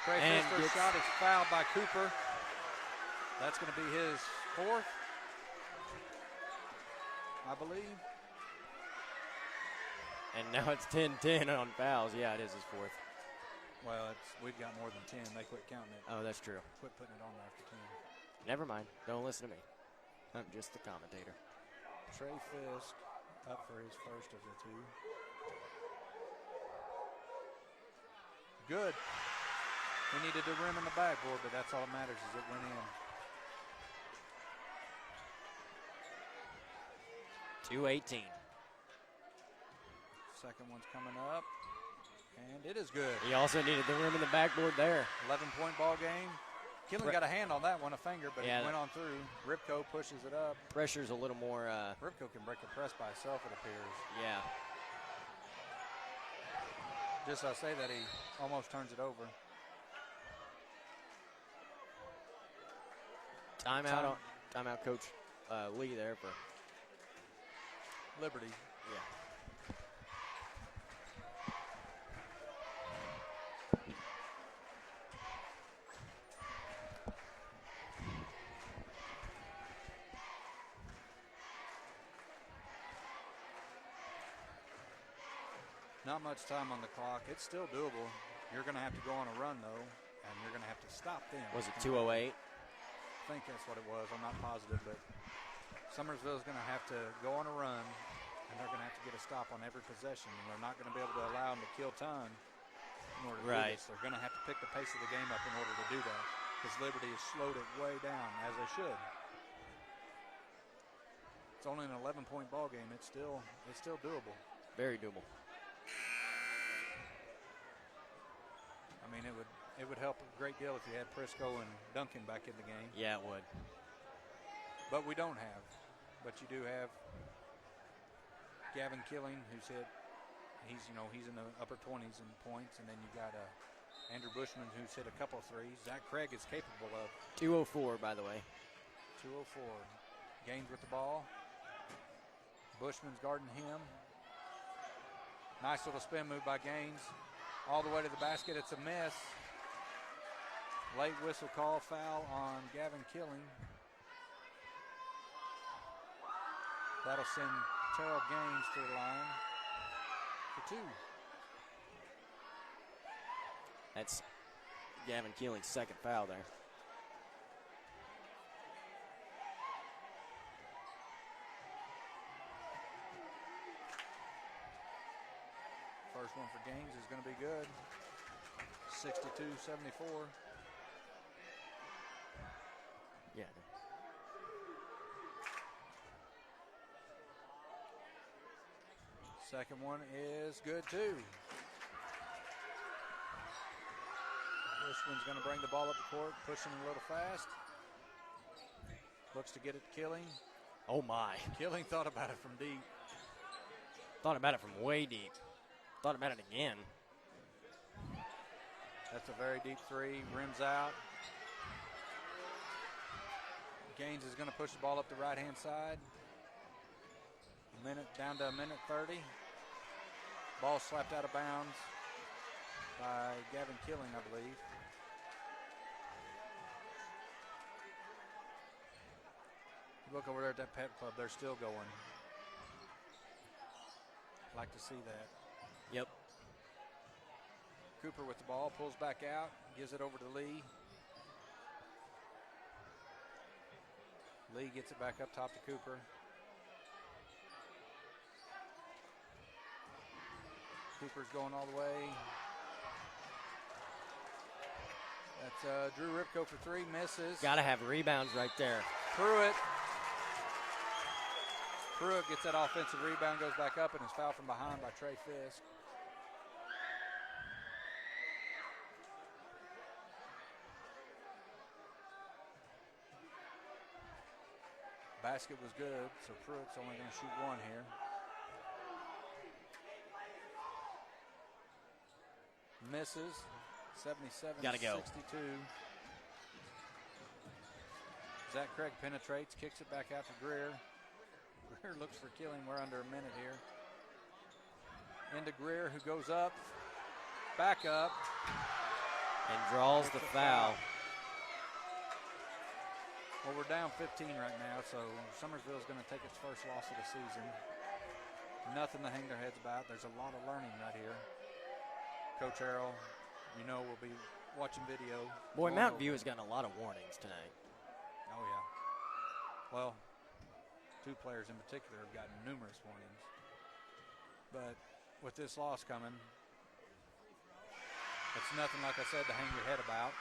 Trey Fisk's shot is fouled by Cooper. That's going to be his fourth, I believe. And now it's 10-10 on fouls. Yeah, it is his fourth. Well, we've got more than 10. They quit counting it. Oh, that's true. Quit putting it on there after 10. Never mind. Don't listen to me. I'm just the commentator. Trey Fisk up for his first of the two. Good. He needed to rim in the backboard, but that's all that matters is it went in. 2:18. Second one's coming up, and it is good. He also needed the rim in the backboard there. 11-point ball game. Killen got a hand on that one, a finger, but yeah, it went on through. Ripko pushes it up. Pressure's a little more. Ripko can break a press by himself, it appears. Yeah. Just I say that, he almost turns it over. Timeout, Coach Lee there for Liberty. Yeah. Not much time on the clock. It's still doable. You're going to have to go on a run, though, and you're going to have to stop them. Was it 2:08? I think that's what it was. I'm not positive, but Summersville's going to have to go on a run, and they're going to have to get a stop on every possession. And they're not going to be able to allow them to kill time in order to do this. They're going to have to pick the pace of the game up in order to do that, because Liberty has slowed it way down, as they should. It's only an 11-point ball game. It's still doable. Very doable. I mean, it would help a great deal if you had Prisco and Duncan back in the game. Yeah, it would. But we don't have. But you do have Gavin Killing, who's hit. He's in the upper 20s in points, and then you got Andrew Bushman, who's hit a couple threes. Zach Craig is capable of. 2:04, by the way. 2:04. Gaines with the ball. Bushman's guarding him. Nice little spin move by Gaines. All the way to the basket. It's a miss. Late whistle call, foul on Gavin Killing. That'll send Terrell Gaines to the line for two. That's Gavin Keeling's second foul there. First one for Gaines is going to be good. 62-74. Yeah. Second one is good too. Bushman's going to bring the ball up the court, pushing a little fast. Looks to get it to Killing. Oh my. Killing thought about it from deep. Thought about it from way deep. Thought about it again. That's a very deep three. Rims out. Gaines is going to push the ball up the right-hand side. Down to a minute 30. Ball slapped out of bounds by Gavin Killing, I believe. Look over there at that pet club. They're still going. Like to see that. Yep. Cooper with the ball, pulls back out, gives it over to Lee. Lee gets it back up top to Cooper. Cooper's going all the way. That's Drew Ripko for three, misses. Got to have rebounds right there. Pruitt gets that offensive rebound, goes back up, and is fouled from behind by Trey Fisk. Basket was good, so Pruitt's only going to shoot one here. Misses, 77-62. Gotta go. Zach Craig penetrates, kicks it back out to Greer. Greer looks for Keeling. We're under a minute here. Into Greer, who goes up, back up. And draws the foul. Well, we're down 15 right now, so Summersville is going to take its first loss of the season. Nothing to hang their heads about. There's a lot of learning right here. Coach Harrell, you know, will be watching video. Boy, Mountain View has gotten a lot of warnings tonight. Oh, yeah. Well, 2 players in particular have gotten numerous warnings. But with this loss coming, it's nothing, like I said, to hang your head about.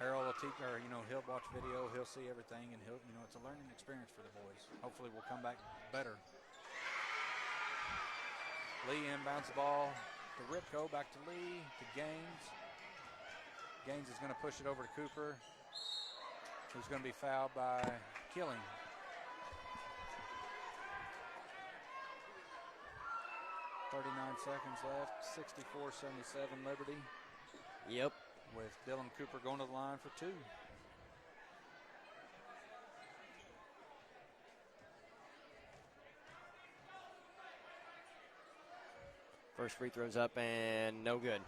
Harold will teach, or, you know, he'll watch video, he'll see everything, and he'll, you know, it's a learning experience for the boys. Hopefully we'll come back better. Lee inbounds the ball to Ripco, back to Lee, to Gaines. Gaines is going to push it over to Cooper, who's going to be fouled by Keeling. 39 seconds left, 64-77 Liberty. Yep. With Dylan Cooper going to the line for 2. First free throw's up and no good.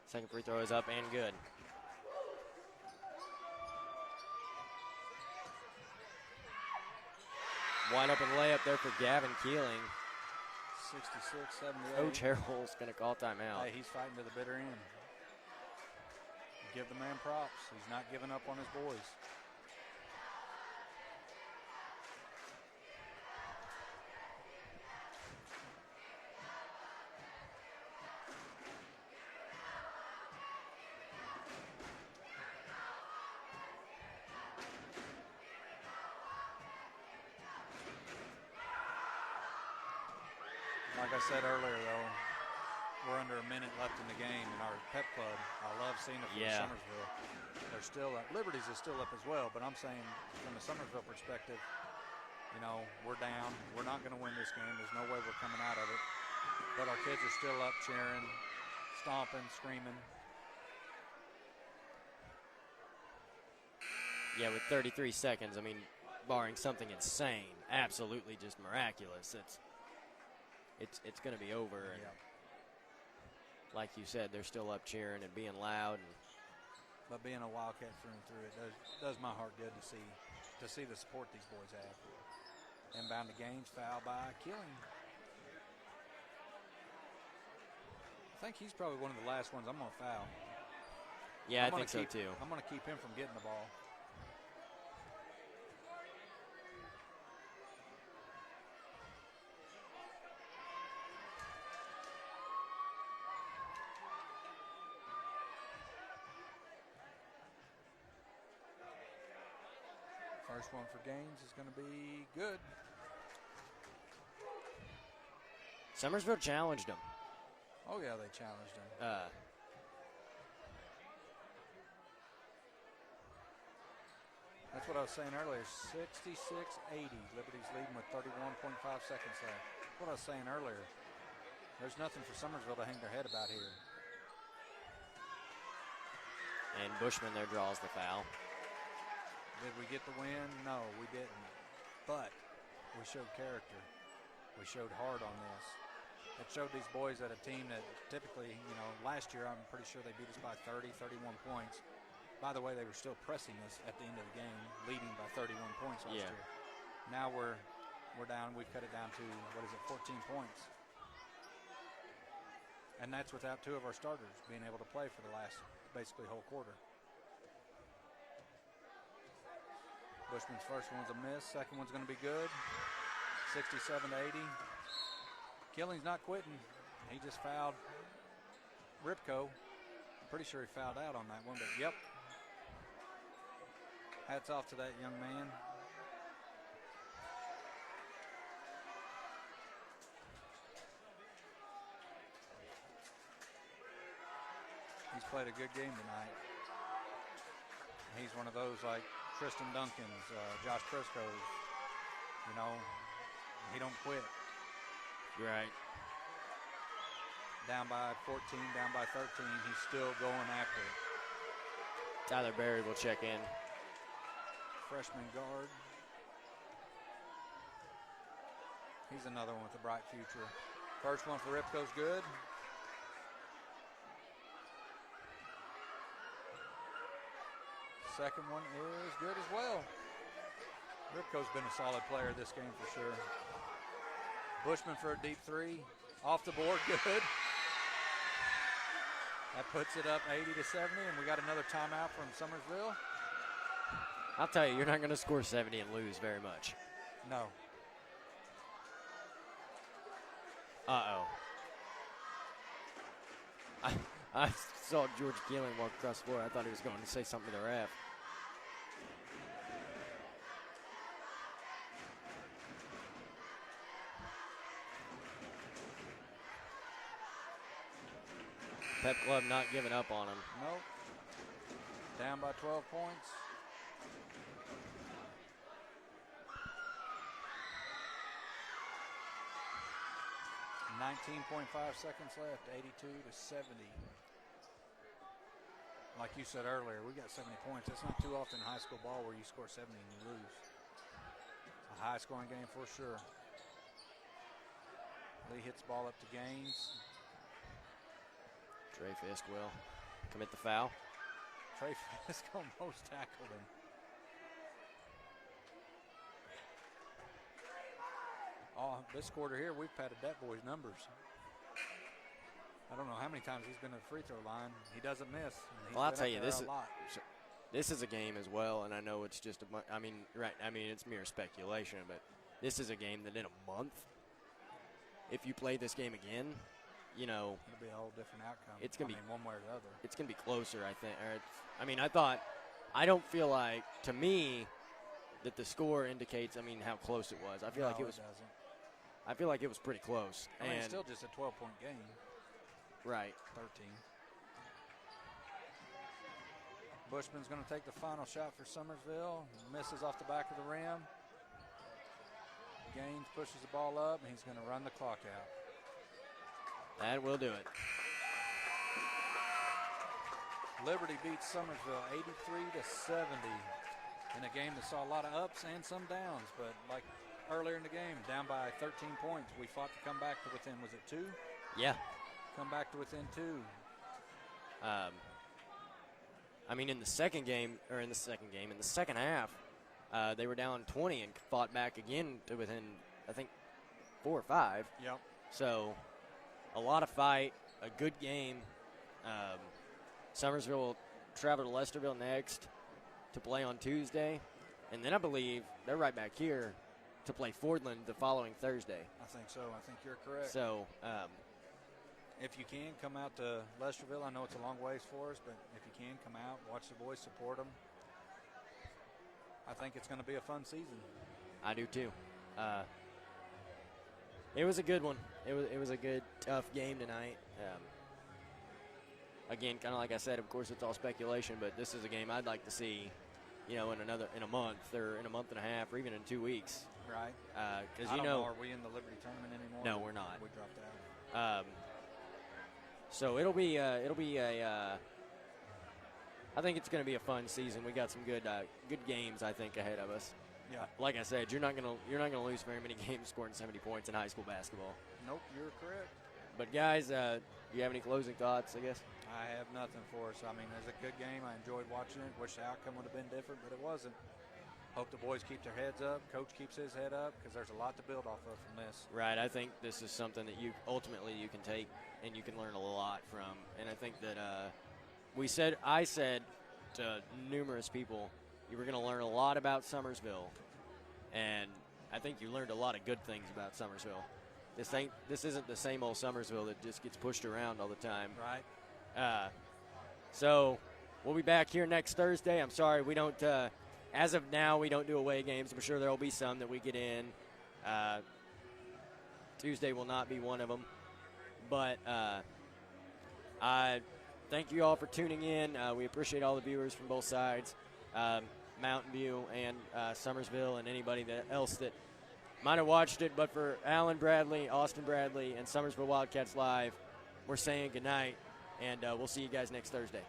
Second free throw is up and good. Wide open layup there for Gavin Keeling. 66-78. Coach Harrell's going to call timeout. Hey, he's fighting to the bitter end. Give the man props. He's not giving up on his boys. Like I said earlier, though, we're under a minute left in the game in our pep club. I love seeing it from Summersville. They're still up. Liberties is still up as well, but I'm saying from the Summersville perspective, you know, we're down. We're not going to win this game. There's no way we're coming out of it. But our kids are still up cheering, stomping, screaming. Yeah, with 33 seconds, I mean, barring something insane, absolutely just miraculous, it's going to be over. And like you said, they're still up cheering and being loud. But being a Wildcat through and through, it does my heart good to see the support these boys have. Inbound to Gaines, foul by Keeling. I think he's probably one of the last ones I'm going to foul. Yeah, I think so too. I'm going to keep him from getting the ball. First one for Gaines is going to be good. Summersville challenged them. Oh, yeah, they challenged him. That's what I was saying earlier, 66-80. Liberty's leading with 31.5 seconds left. What I was saying earlier, there's nothing for Summersville to hang their head about here. And Bushman there draws the foul. Did we get the win? No, we didn't. But we showed character. We showed heart on this. It showed these boys that a team that typically, you know, last year I'm pretty sure they beat us by 30, 31 points. By the way, they were still pressing us at the end of the game, leading by 31 points last year. Now we're down. We've cut it down to, 14 points. And that's without 2 of our starters being able to play for the last, basically, whole quarter. Bushman's first one's a miss. Second one's going to be good. 67-80. Keeling's not quitting. He just fouled Ripco. I'm pretty sure he fouled out on that one, but yep. Hats off to that young man. He's played a good game tonight. He's one of those like Tristan Duncan's, Josh Crisco's, you know, He don't quit. You're right. Down by 14, down by 13. He's still going after it. Tyler Berry will check in. Freshman guard. He's another one with a bright future. First one for Ripco's good. Second one is good as well. Ripco's been a solid player this game for sure. Bushman for a deep three. Off the board, good. That puts it up 80-70, and we got another timeout from Summersville. I'll tell you, you're not going to score 70 and lose very much. No. Uh-oh. I saw George Keeling walk across the floor. I thought he was going to say something to the ref. Pep Club not giving up on him. Nope. Down by 12 points. .5 seconds left, 82-70. Like you said earlier, we got 70 points. It's not too often in high school ball where you score 70 and you lose. It's a high-scoring game for sure. Lee hits the ball up to Gaines. Trey Fisk will commit the foul. Trey Fisk almost tackled him. Oh, this quarter here, we've padded that boy's numbers. I don't know how many times he's been to the free throw line. He doesn't miss. Well, I'll tell you, this is a game as well, and I know it's just it's mere speculation, but this is a game that in a month, if you play this game again, you know, it'll be a whole different outcome. It's gonna be one way or the other. It's gonna be closer, I think. I don't feel like, to me, that the score indicates. How close it was. I feel like it was. Doesn't. I feel like it was pretty close. It's still just a 12-point game. Right. 13. Bushman's going to take the final shot for Summersville. Misses off the back of the rim. Gaines pushes the ball up, and he's going to run the clock out. That will do it. Liberty beats Summersville 83-70 in a game that saw a lot of ups and some downs, but like earlier in the game, down by 13 points. We fought to come back to within, was it 2? Yeah. Come back to within 2. In the second half, they were down 20 and fought back again to within, I think, 4 or 5. Yep. So, a lot of fight, a good game. Summersville will travel to Lesterville next to play on Tuesday. And then I believe they're right back here to play Fordland the following Thursday. I think so. I think you're correct. So, if you can, come out to Lesterville. I know it's a long ways for us, but if you can, come out, watch the boys, support them. I think it's going to be a fun season. I do too. It was a good one. It was a good, tough game tonight. Again, kind of like I said, of course, it's all speculation, but this is a game I'd like to see, in a month or in a month and a half or even in 2 weeks. Right. Because are we in the Liberty tournament anymore? No, we're not. We dropped out. So it'll be a. I think it's going to be a fun season. We got some good games, I think, ahead of us. Yeah. Like I said, you're not gonna lose very many games scoring 70 points in high school basketball. Nope, you're correct. But guys, do you have any closing thoughts? I guess. I have nothing for us. It was a good game. I enjoyed watching it. Wish the outcome would have been different, but it wasn't. Hope the boys keep their heads up. Coach keeps his head up because there's a lot to build off of from this. Right. I think this is something that you can take and you can learn a lot from. And I think that I said to numerous people, you were going to learn a lot about Summersville, and I think you learned a lot of good things about Summersville. This isn't the same old Summersville that just gets pushed around all the time. Right. So we'll be back here next Thursday. I'm sorry we don't. As of now, we don't do away games. I'm sure there will be some that we get in. Tuesday will not be one of them. But I thank you all for tuning in. We appreciate all the viewers from both sides, Mountain View and Summersville, and anybody else that might have watched it, but for Alan Bradley, Austin Bradley, and Summersville Wildcats Live, we're saying goodnight, and we'll see you guys next Thursday.